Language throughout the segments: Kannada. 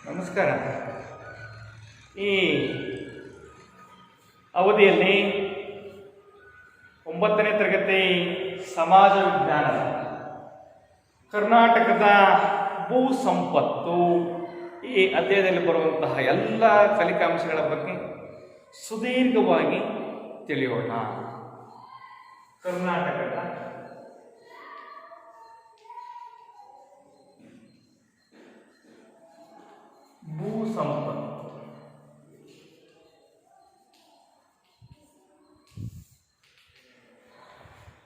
ನಮಸ್ಕಾರ. ಈ ಅವಧಿಯಲ್ಲಿ 9ನೇ ತರಗತಿ ಸಮಾಜ ವಿಜ್ಞಾನ ಕರ್ನಾಟಕದ ಭೂ ಸಂಪತ್ತು ಈ ಅಧ್ಯಾಯದಲ್ಲಿ ಬರುವಂತಹ ಎಲ್ಲ ಕಲಿಕಾಂಶಗಳ ಬಗ್ಗೆ ಸುದೀರ್ಘವಾಗಿ ತಿಳಿಯೋಣ. ಕರ್ನಾಟಕದ ಭೂ ಸಂಪತ್ತು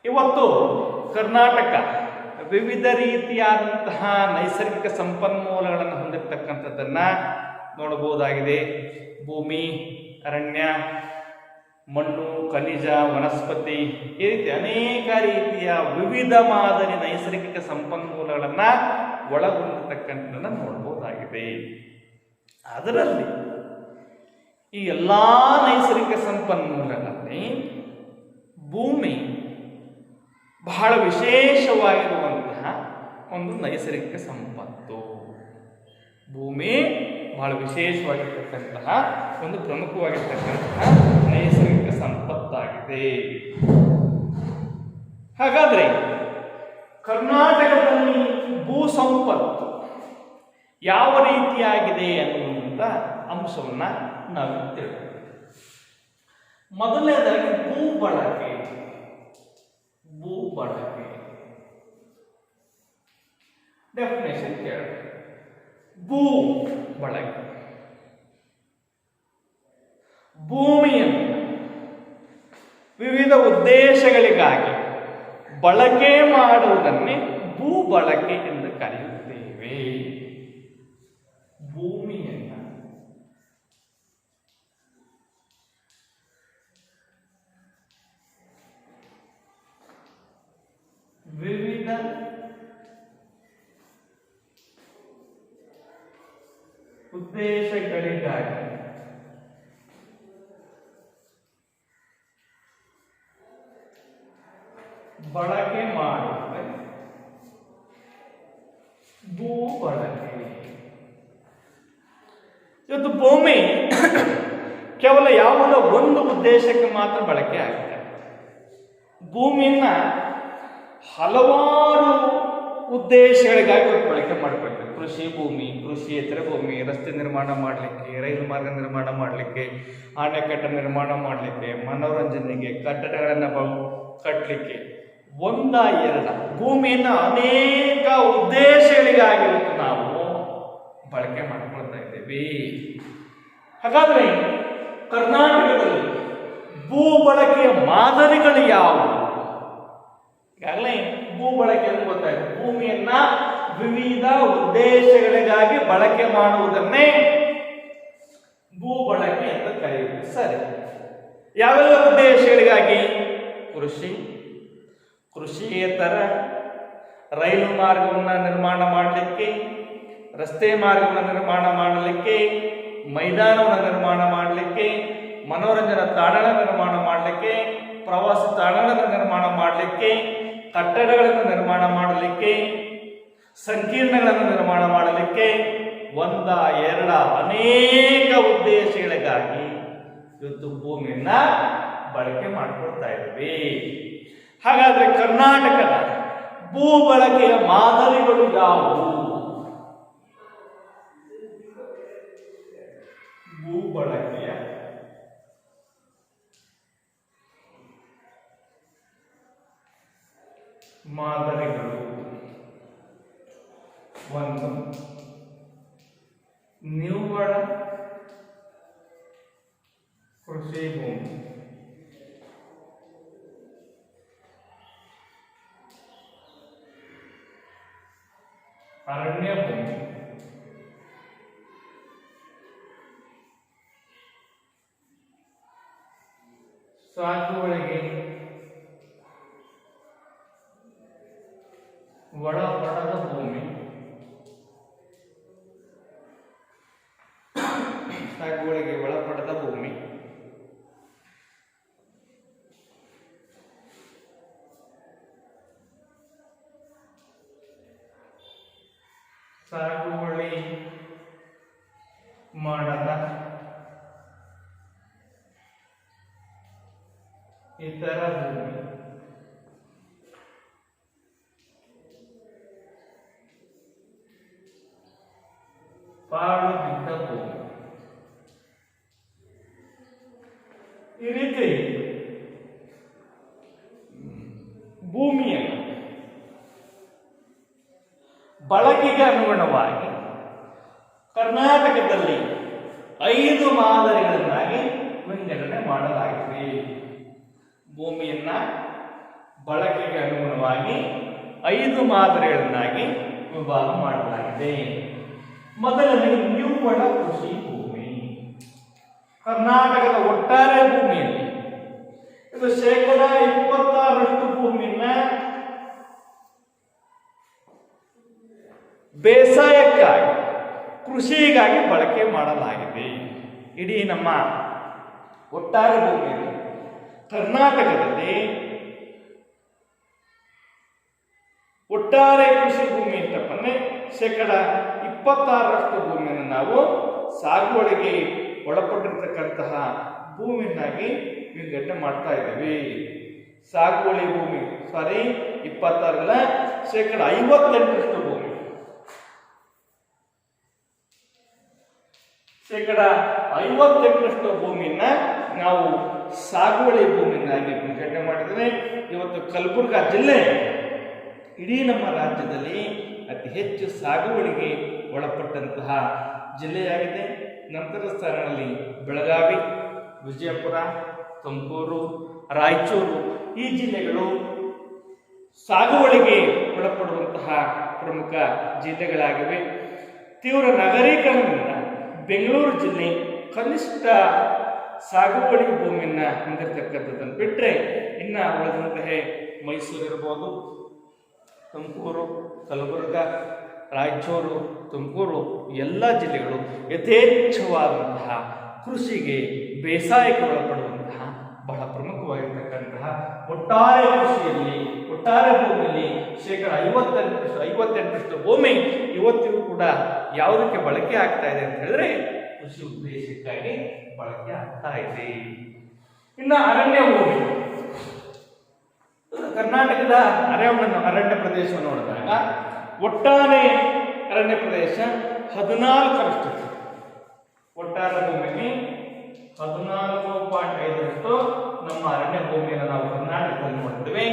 ಇವತ್ತು ಕರ್ನಾಟಕ ವಿವಿಧ ರೀತಿಯಾದಂತಹ ನೈಸರ್ಗಿಕ ಸಂಪನ್ಮೂಲಗಳನ್ನು ಹೊಂದಿರತಕ್ಕಂಥದ್ದನ್ನು ನೋಡಬಹುದಾಗಿದೆ. ಭೂಮಿ, ಅರಣ್ಯ, ಮಣ್ಣು, ಖನಿಜ, ವನಸ್ಪತಿ ಈ ರೀತಿ ಅನೇಕ ರೀತಿಯ ವಿವಿಧ ಮಾದರಿ ನೈಸರ್ಗಿಕ ಸಂಪನ್ಮೂಲಗಳನ್ನು ಒಳಗೊಂಡಿರ್ತಕ್ಕಂಥದ್ದನ್ನು ನೋಡಬಹುದಾಗಿದೆ. ಅದರಲ್ಲಿ ಈ ಎಲ್ಲ ನೈಸರ್ಗಿಕ ಸಂಪನ್ಮೂಲಗಳಲ್ಲಿ ಭೂಮಿ ಬಹಳ ವಿಶೇಷವಾಗಿರುವಂತಹ ಒಂದು ನೈಸರ್ಗಿಕ ಸಂಪತ್ತು. ಭೂಮಿ ಬಹಳ ವಿಶೇಷವಾಗಿರ್ತಕ್ಕಂತಹ ಒಂದು ಪ್ರಮುಖವಾಗಿರ್ತಕ್ಕಂತಹ ನೈಸರ್ಗಿಕ ಸಂಪತ್ತಾಗಿದೆ. ಹಾಗಾದ್ರೆ ಕರ್ನಾಟಕದಲ್ಲಿ ಭೂ ಸಂಪತ್ತು ಯಾವ ರೀತಿಯಾಗಿದೆ ಅನ್ನುವಂಥ ಅಂಶವನ್ನ ನಾವು ತಿಳ್ಕೊಳ್ಳೋಣ. ಮೊದಲನೇದಾಗಿ ಭೂ ಬಳಕೆ. ಡೆಫಿನೇಷನ್ ಕೇಳ. ಭೂ ಬಳಕೆ ಭೂಮಿಯನ್ನು ವಿವಿಧ ಉದ್ದೇಶಗಳಿಗಾಗಿ ಬಳಕೆ ಮಾಡುವುದನ್ನೇ ಭೂ ಬಳಕೆ ಎಂದು ಕರೆಯುತ್ತೇವೆ. ಭೂಮಿಯನ್ನು ವಿವಿಧ ಉದ್ದೇಶಗಳಿಗಾಗಿ ಬಳಕೆ ಮಾಡುತ್ತದೆ ಭೂ ಬಳಕೆ. ಇವತ್ತು ಭೂಮಿ ಕೇವಲ ಯಾವುದೋ ಒಂದು ಉದ್ದೇಶಕ್ಕೆ ಮಾತ್ರ ಬಳಕೆ ಆಗುತ್ತೆ. ಭೂಮಿಯನ್ನ ಹಲವಾರು ಉದ್ದೇಶಗಳಿಗಾಗಿ ಬಳಕೆ ಮಾಡಿಕೊಳ್ತೇವೆ. ಕೃಷಿ ಭೂಮಿ, ಕೃಷಿಯೇತರ ಭೂಮಿ, ರಸ್ತೆ ನಿರ್ಮಾಣ ಮಾಡಲಿಕ್ಕೆ, ರೈಲು ಮಾರ್ಗ ನಿರ್ಮಾಣ ಮಾಡಲಿಕ್ಕೆ, ಅಣೆಕಟ್ಟು ನಿರ್ಮಾಣ ಮಾಡಲಿಕ್ಕೆ, ಮನೋರಂಜನೆಗೆ, ಕಟ್ಟಡಗಳನ್ನು ಕಟ್ಟಲಿಕ್ಕೆ, ಒಂದ ಎರಡ ಭೂಮಿಯನ್ನು ಅನೇಕ ಉದ್ದೇಶಗಳಿಗಾಗಿರುತ್ತೆ ನಾವು ಬಳಕೆ ಮಾಡಿಕೊಳ್ತಾ ಇದ್ದೇವೆ. ಹಾಗಾದ್ರೆ ಕರ್ನಾಟಕದಲ್ಲಿ ಭೂ ಬಳಕೆಯ ಮಾದರಿಗಳು ಯಾವುವು? ಈಗಾಗಲೇ ಭೂ ಬಳಕೆ ಅಂತ ಗೊತ್ತಾಯಿತು. ಭೂಮಿಯನ್ನ ವಿವಿಧ ಉದ್ದೇಶಗಳಿಗಾಗಿ ಬಳಕೆ ಮಾಡುವುದನ್ನೇ ಭೂ ಬಳಕೆ ಅಂತ ಕರೆಯುವುದು. ಸರಿ, ಯಾವೆಲ್ಲ ಉದ್ದೇಶಗಳಿಗಾಗಿ? ಕೃಷಿ, ಕೃಷಿಯೇತರ, ರೈಲು ಮಾರ್ಗವನ್ನು ನಿರ್ಮಾಣ ಮಾಡಲಿಕ್ಕೆ, ರಸ್ತೆ ಮಾರ್ಗವನ್ನು ನಿರ್ಮಾಣ ಮಾಡಲಿಕ್ಕೆ, ಮೈದಾನವನ್ನು ನಿರ್ಮಾಣ ಮಾಡಲಿಕ್ಕೆ, ಮನೋರಂಜನಾ ತಾಣಗಳ ನಿರ್ಮಾಣ ಮಾಡಲಿಕ್ಕೆ, ಪ್ರವಾಸಿ ತಾಣಗಳ ನಿರ್ಮಾಣ ಮಾಡಲಿಕ್ಕೆ, ಕಟ್ಟಡಗಳನ್ನು ನಿರ್ಮಾಣ ಮಾಡಲಿಕ್ಕೆ, ಸಂಕೀರ್ಣಗಳನ್ನು ನಿರ್ಮಾಣ ಮಾಡಲಿಕ್ಕೆ, ಒಂದ ಎರಡ ಅನೇಕ ಉದ್ದೇಶಗಳಿಗಾಗಿ ಇವತ್ತು ಭೂಮಿಯನ್ನ ಬಳಕೆ ಮಾಡಿಕೊಳ್ತಾ ಇದ್ದೀವಿ. ಹಾಗಾದ್ರೆ ಕರ್ನಾಟಕದ ಭೂ ಬಳಕೆಯ ಮಾದರಿಗಳು ಯಾವುವು? ಭೂ ಬಳಕೆಯ ಮಾದರಿಗಳು. ಒಂದು, ನಿವ್ವಳ ಕೃಷಿ ಭೂಮಿ. ಅರಣ್ಯ ಭೂಮಿ. ಸಾಗುವಳಿಗೆ ಒಳಪಡದ ಭೂಮಿ. ಸಾಗುವಳಿಗೆ ಒಳಪಡದ ಭೂಮಿ. ಸಾಗುವಳಿ ಮಾಡದ ಇತರ ಭೂಮಿ. ಪಾಳು ಬಿದ್ದ ಭೂಮಿ. ಈ ರೀತಿ ಭೂಮಿಯನ್ನು ಬಳಕೆಗೆ ಅನುಗುಣವಾಗಿ ಕರ್ನಾಟಕದಲ್ಲಿ 5 ಮಾದರಿಗಳನ್ನಾಗಿ ವಿಂಗಡಣೆ ಮಾಡಲಾಗಿದೆ. ಭೂಮಿಯನ್ನ ಬಳಕೆಗೆ ಅನುಗುಣವಾಗಿ 5 ಮಾದರಿಗಳನ್ನಾಗಿ ವಿಭಾಗ ಮಾಡಲಾಗಿದೆ. ಮೊದಲನೆಗೆ ನಿವ್ವಳ ಕೃಷಿ ಭೂಮಿ. ಕರ್ನಾಟಕದ ಒಟ್ಟಾರೆ ಭೂಮಿಯಲ್ಲಿ ಇದು 26% ಭೂಮಿಯನ್ನ ಬೇಸಾಯಕ್ಕಾಗಿ ಕೃಷಿಗಾಗಿ ಬಳಕೆ ಮಾಡಲಾಗಿದೆ. ಇಡೀ ನಮ್ಮ ಒಟ್ಟಾರೆ ಭೂಮಿಯಲ್ಲಿ ಕರ್ನಾಟಕದಲ್ಲಿ ಒಟ್ಟಾರೆ ಕೃಷಿ ಭೂಮಿ ಅಂತಪ್ಪಂದ್ರೆ 26% ಭೂಮಿಯನ್ನು ನಾವು ಸಾಗುವಳಿಗೆ ಒಳಪಟ್ಟಿರ್ತಕ್ಕಂತಹ ಭೂಮಿಯನ್ನಾಗಿ ವಿಂಗಡಣೆ ಮಾಡ್ತಾ ಇದ್ದೀವಿ. ಸಾಗುವಳಿ ಭೂಮಿ 26 58% ಭೂಮಿ, 58% ಭೂಮಿಯನ್ನ ನಾವು ಸಾಗುವಳಿ ಭೂಮಿಯನ್ನಾಗಿ ವಿಂಗಡಣೆ ಮಾಡಿದರೆ ಇವತ್ತು ಕಲಬುರಗಿ ಜಿಲ್ಲೆ ಇಡೀ ನಮ್ಮ ರಾಜ್ಯದಲ್ಲಿ ಅತಿ ಹೆಚ್ಚು ಸಾಗುವಳಿಗೆ ಒಳಪಟ್ಟಂತಹ ಜಿಲ್ಲೆಯಾಗಿದೆ. ನಂತರ ಸ್ಥಾನದಲ್ಲಿ ಬೆಳಗಾವಿ, ವಿಜಯಪುರ, ತುಮಕೂರು, ರಾಯಚೂರು ಈ ಜಿಲ್ಲೆಗಳು ಸಾಗುವಳಿಗೆ ಒಳಪಡುವಂತಹ ಪ್ರಮುಖ ಜಿಲ್ಲೆಗಳಾಗಿವೆ. ತೀವ್ರ ನಗರೀಕರಣದಿಂದ ಬೆಂಗಳೂರು ಜಿಲ್ಲೆ ಕನಿಷ್ಠ ಸಾಗುವಳಿ ಭೂಮಿಯನ್ನು ಹೊಂದಿರತಕ್ಕಂಥದ್ದನ್ನು ಬಿಟ್ಟರೆ ಇನ್ನು ಉಳಿದಂತಹ ಮೈಸೂರು ಇರ್ಬೋದು, ತುಮಕೂರು, ಕಲಬುರಗ, ರಾಯಚೂರು, ತುಮಕೂರು ಎಲ್ಲ ಜಿಲ್ಲೆಗಳು ಯಥೇಚ್ಛವಾದಂತಹ ಕೃಷಿಗೆ ಬೇಸಾಯಕ್ಕೆ ಒಳಪಡುವಂತಹ ಬಹಳ ಪ್ರಮುಖವಾಗಿರ್ತಕ್ಕಂತಹ ಒಟ್ಟಾರೆ ಕೃಷಿಯಲ್ಲಿ ಒಟ್ಟಾರೆ ಭೂಮಿಯಲ್ಲಿ 58% ಭೂಮಿ ಇವತ್ತಿಗೂ ಕೂಡ ಯಾವುದಕ್ಕೆ ಬಳಕೆ ಆಗ್ತಾ ಇದೆ ಅಂತ ಹೇಳಿದ್ರೆ ಕೃಷಿ ಉದ್ದೇಶಕ್ಕಾಗಿ ಬಳಕೆ ಆಗ್ತಾ ಇದೆ. ಇನ್ನು ಅರಣ್ಯ ಭೂಮಿ, ಕರ್ನಾಟಕದ ಅರಣ್ಯ ಪ್ರದೇಶವನ್ನು ನೋಡಿದಾಗ ಒಟ್ಟಾರೆ ಅರಣ್ಯ ಪ್ರದೇಶ 14%. ಒಟ್ಟಾರೆ ಭೂಮಿಗೆ 14.5% ನಮ್ಮ ಅರಣ್ಯ ಭೂಮಿಯನ್ನು ನಾವು ಕರ್ನಾಟಕದಲ್ಲಿ ನೋಡ್ತೇವೆ.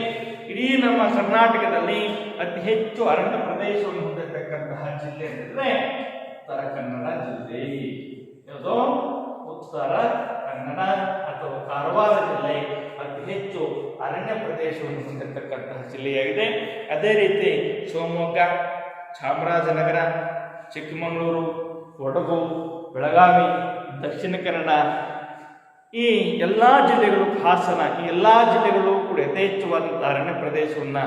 ಇಡೀ ನಮ್ಮ ಕರ್ನಾಟಕದಲ್ಲಿ ಅತಿ ಹೆಚ್ಚು ಅರಣ್ಯ ಪ್ರದೇಶವನ್ನು ಹೊಂದಿರತಕ್ಕಂತಹ ಜಿಲ್ಲೆ ಅಂತಂದ್ರೆ ಉತ್ತರ ಕನ್ನಡ ಜಿಲ್ಲೆ. ಯಾವುದು? ಉತ್ತರ ಕನ್ನಡ ಅಥವಾ ಕಾರವಾರ ಜಿಲ್ಲೆ ಅತಿ ಹೆಚ್ಚು ಅರಣ್ಯ ಪ್ರದೇಶವನ್ನು ಹೊಂದಿರತಕ್ಕಂತಹ ಜಿಲ್ಲೆಯಾಗಿದೆ. ಅದೇ ರೀತಿ ಶಿವಮೊಗ್ಗ, ಚಾಮರಾಜನಗರ, ಚಿಕ್ಕಮಗಳೂರು, ಕೊಡಗು, ಬೆಳಗಾವಿ, ದಕ್ಷಿಣ ಕನ್ನಡ ಈ ಎಲ್ಲ ಜಿಲ್ಲೆಗಳು, ಹಾಸನ ಈ ಎಲ್ಲ ಜಿಲ್ಲೆಗಳು ಕೂಡ ಯಥೇಚ್ಛವಾದಂತಹ ಅರಣ್ಯ ಪ್ರದೇಶವನ್ನು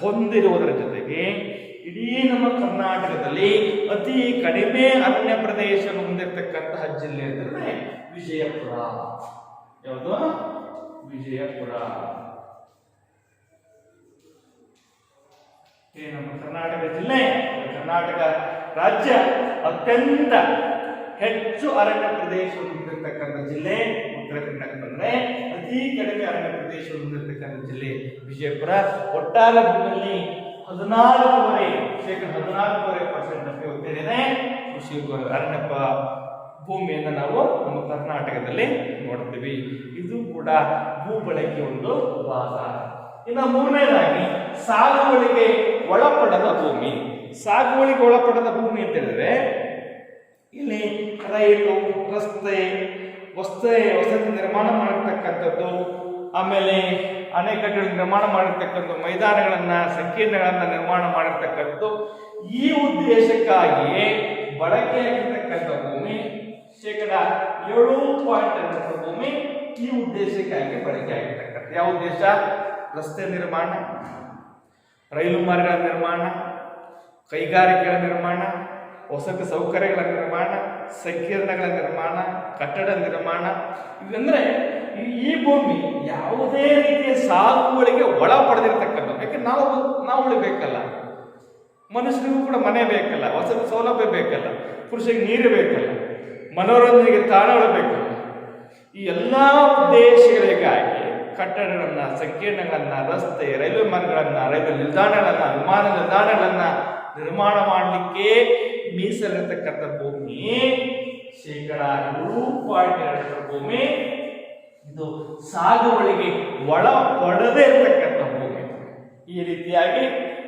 ಹೊಂದಿರುವುದರ ಜೊತೆಗೆ ಇಡೀ ನಮ್ಮ ಕರ್ನಾಟಕದಲ್ಲಿ ಅತಿ ಕಡಿಮೆ ಅರಣ್ಯ ಪ್ರದೇಶವನ್ನು ಹೊಂದಿರತಕ್ಕಂತಹ ಜಿಲ್ಲೆ ಅಂದರೆ ವಿಜಯಪುರ. ಯಾವುದು? ವಿಜಯಪುರ. ನಮ್ಮ ಕರ್ನಾಟಕ ಜಿಲ್ಲೆ, ಕರ್ನಾಟಕ ರಾಜ್ಯ ಅತ್ಯಂತ ಹೆಚ್ಚು ಅರಣ್ಯ ಪ್ರದೇಶವನ್ನು ಹೊಂದಿರತಕ್ಕಂಥ ಜಿಲ್ಲೆ ಉತ್ತರ ಕನ್ನಡ ಬಂದ್ರೆ ಅತಿ ಕಡಿಮೆ ಅರಣ್ಯ ಪ್ರದೇಶವನ್ನು ಹೊಂದಿರತಕ್ಕಂಥ ಜಿಲ್ಲೆ ವಿಜಯಪುರ. ಒಟ್ಟಾರೆ ಭೂಮಿಯಲ್ಲಿ 14.5% ಹೊಂದಿದೆ ಕೃಷಿ ಅರಣ್ಯ ಭೂಮಿಯನ್ನು ನಾವು ನಮ್ಮ ಕರ್ನಾಟಕದಲ್ಲಿ ನೋಡ್ತೀವಿ. ಇದು ಕೂಡ ಭೂ ಬಳಕೆ ಒಂದು ಭಾಗ. ಇನ್ನು ಮೂರನೇದಾಗಿ ಸಾಗುವಳಿಗೆ ಒಳಪಡದ ಭೂಮಿ. ಸಾಗುವಳಿಗೆ ಒಳಪಡದ ಭೂಮಿ ಅಂತ ಹೇಳಿದ್ರೆ ಇಲ್ಲಿ ರೈಲು, ರಸ್ತೆ, ವಸತಿ ನಿರ್ಮಾಣ ಮಾಡಿರ್ತಕ್ಕಂಥದ್ದು, ಆಮೇಲೆ ಅಣೆಕಟ್ಟುಗಳ ನಿರ್ಮಾಣ ಮಾಡಿರ್ತಕ್ಕಂಥ, ಮೈದಾನಗಳನ್ನು, ಸಂಕೀರ್ಣಗಳನ್ನು ನಿರ್ಮಾಣ ಮಾಡಿರ್ತಕ್ಕಂಥದ್ದು, ಈ ಉದ್ದೇಶಕ್ಕಾಗಿಯೇ ಬಳಕೆಯಾಗಿರ್ತಕ್ಕಂಥ ಭೂಮಿ 7.2% ಭೂಮಿ ಈ ಉದ್ದೇಶಕ್ಕಾಗಿ ಬಳಕೆ ಆಗಿರ್ತಕ್ಕಂಥ. ಯಾವ ಉದ್ದೇಶ? ರಸ್ತೆ ನಿರ್ಮಾಣ, ರೈಲು ಮಾರ್ಗಗಳ ನಿರ್ಮಾಣ, ಕೈಗಾರಿಕೆಗಳ ನಿರ್ಮಾಣ, ವಸತಿ ಸೌಕರ್ಯಗಳ ನಿರ್ಮಾಣ, ಸಂಕೀರ್ಣಗಳ ನಿರ್ಮಾಣ, ಕಟ್ಟಡ ನಿರ್ಮಾಣ. ಇದಂದ್ರೆ ಈ ಭೂಮಿ ಯಾವುದೇ ರೀತಿಯ ಸಾಗುವಳಿಗೆ ಒಳ ಪಡೆದಿರ್ತಕ್ಕಂಥ. ಯಾಕೆ ನಾವು ಉಳಿಬೇಕಲ್ಲ, ಮನುಷ್ಯರಿಗೂ ಕೂಡ ಮನೆ ಬೇಕಲ್ಲ, ವಸತಿ ಸೌಲಭ್ಯ ಬೇಕಲ್ಲ, ಕೃಷಿಗೆ ನೀರು ಬೇಕಲ್ಲ, ಮನೋರಂಜನೆಗೆ ತಾಣಗಳು ಬೇಕು. ಈ ಎಲ್ಲ ಉದ್ದೇಶಗಳಿಗಾಗಿ ಕಟ್ಟಡಗಳನ್ನ, ಸಂಕೀರ್ಣಗಳನ್ನ, ರಸ್ತೆ, ರೈಲ್ವೆ ಮಾರ್ಗಗಳನ್ನ, ರೈಲ್ವೆ ನಿಲ್ದಾಣಗಳನ್ನ, ವಿಮಾನ ನಿಲ್ದಾಣಗಳನ್ನ ನಿರ್ಮಾಣ ಮಾಡಲಿಕ್ಕೆ ಮೀಸಲಿರತಕ್ಕಂಥ ಭೂಮಿ 7.2% ಭೂಮಿ ಇದು ಸಾಗುವಳಿಗೆ ಒಳಪಡದೇ ಇರತಕ್ಕಂಥ ಭೂಮಿ. ಈ ರೀತಿಯಾಗಿ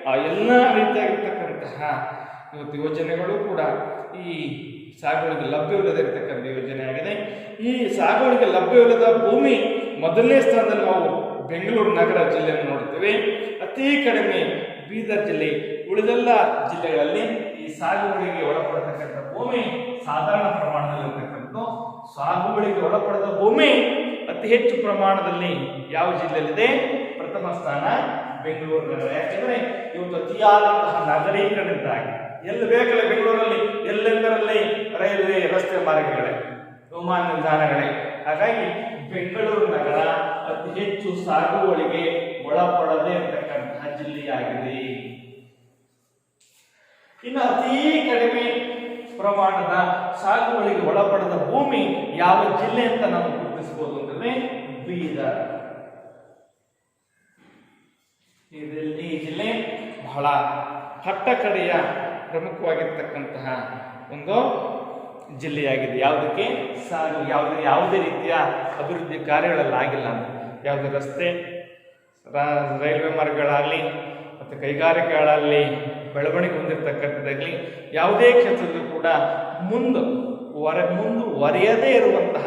ಆ ಎಲ್ಲ ರೀತಿಯಾಗಿರ್ತಕ್ಕಂತಹ ಇವತ್ತು ಯೋಜನೆಗಳು ಕೂಡ ಈ ಸಾಗುವಳಿಗೆ ಲಭ್ಯವಿಲ್ಲದಿರತಕ್ಕಂಥ ಯೋಜನೆ ಆಗಿದೆ. ಈ ಸಾಗುವಳಿಗೆ ಲಭ್ಯವಿಲ್ಲದ ಭೂಮಿ ಮೊದಲನೇ ಸ್ಥಾನದಲ್ಲಿ ನಾವು ಬೆಂಗಳೂರು ನಗರ ಜಿಲ್ಲೆಯನ್ನು ನೋಡ್ತೇವೆ. ಅತಿ ಕಡಿಮೆ ಬೀದರ್ ಜಿಲ್ಲೆ. ಉಳಿದೆಲ್ಲ ಜಿಲ್ಲೆಗಳಲ್ಲಿ ಈ ಸಾಗುವಳಿಗೆ ಒಳಪಡತಕ್ಕಂಥ ಭೂಮಿ ಸಾಧಾರಣ ಪ್ರಮಾಣದಲ್ಲಿರ್ತಕ್ಕಂಥ. ಸಾಗುವಳಿಗೆ ಒಳಪಡದ ಭೂಮಿ ಅತಿ ಹೆಚ್ಚು ಪ್ರಮಾಣದಲ್ಲಿ ಯಾವ ಜಿಲ್ಲೆಯಲ್ಲಿದೆ? ಪ್ರಥಮ ಸ್ಥಾನ ಬೆಂಗಳೂರು ನಗರ. ಯಾಕೆಂದ್ರೆ ಇವತ್ತು ಅತಿಯಾದಂತಹ ನಗರೀಕರಣದಿಂದಾಗಿ ಎಲ್ಲಿ ಬೇಕಲ್ಲ ಬೆಂಗಳೂರಲ್ಲಿ ಎಲ್ಲೆಂದರಲ್ಲಿ ರೈಲ್ವೆ, ರಸ್ತೆ ಮಾರ್ಗಗಳೇ, ವಿಮಾನ ನಿಲ್ದಾಣಗಳೇ. ಹಾಗಾಗಿ ಬೆಂಗಳೂರು ನಗರ ಅತಿ ಹೆಚ್ಚು ಸಾಗುವಳಿಗೆ ಒಳಪಡದೇ ಇರತಕ್ಕಂತಹ ಜಿಲ್ಲೆಯಾಗಿದೆ. ಇನ್ನು ಅತಿ ಕಡಿಮೆ ಪ್ರಮಾಣದ ಸಾಗುವಳಿಗೆ ಒಳಪಡದ ಭೂಮಿ ಯಾವ ಜಿಲ್ಲೆ ಅಂತ ನಾವು ಗುರುತಿಸಬಹುದು ಅಂತಂದ್ರೆ ಬೀದರ್. ಈ ಜಿಲ್ಲೆ ಬಹಳ ಕಟ್ಟಕಡೆಯ ಪ್ರಮುಖವಾಗಿರ್ತಕ್ಕಂತಹ ಒಂದು ಜಿಲ್ಲೆಯಾಗಿದೆ. ಯಾವುದಕ್ಕೆ? ಯಾವುದೇ ರೀತಿಯ ಅಭಿವೃದ್ಧಿ ಕಾರ್ಯಗಳಲ್ಲಾಗಿಲ್ಲ ಅಂತ. ಯಾವುದೇ ರಸ್ತೆ, ರೈಲ್ವೆ ಮಾರ್ಗಗಳಾಗಲಿ ಮತ್ತು ಕೈಗಾರಿಕೆಗಳಲ್ಲಿ ಬೆಳವಣಿಗೆ ಹೊಂದಿರತಕ್ಕಂಥದ್ದಾಗಲಿ ಯಾವುದೇ ಕ್ಷೇತ್ರದಲ್ಲೂ ಕೂಡ ಮುಂದುವರಿಯದೇ ಇರುವಂತಹ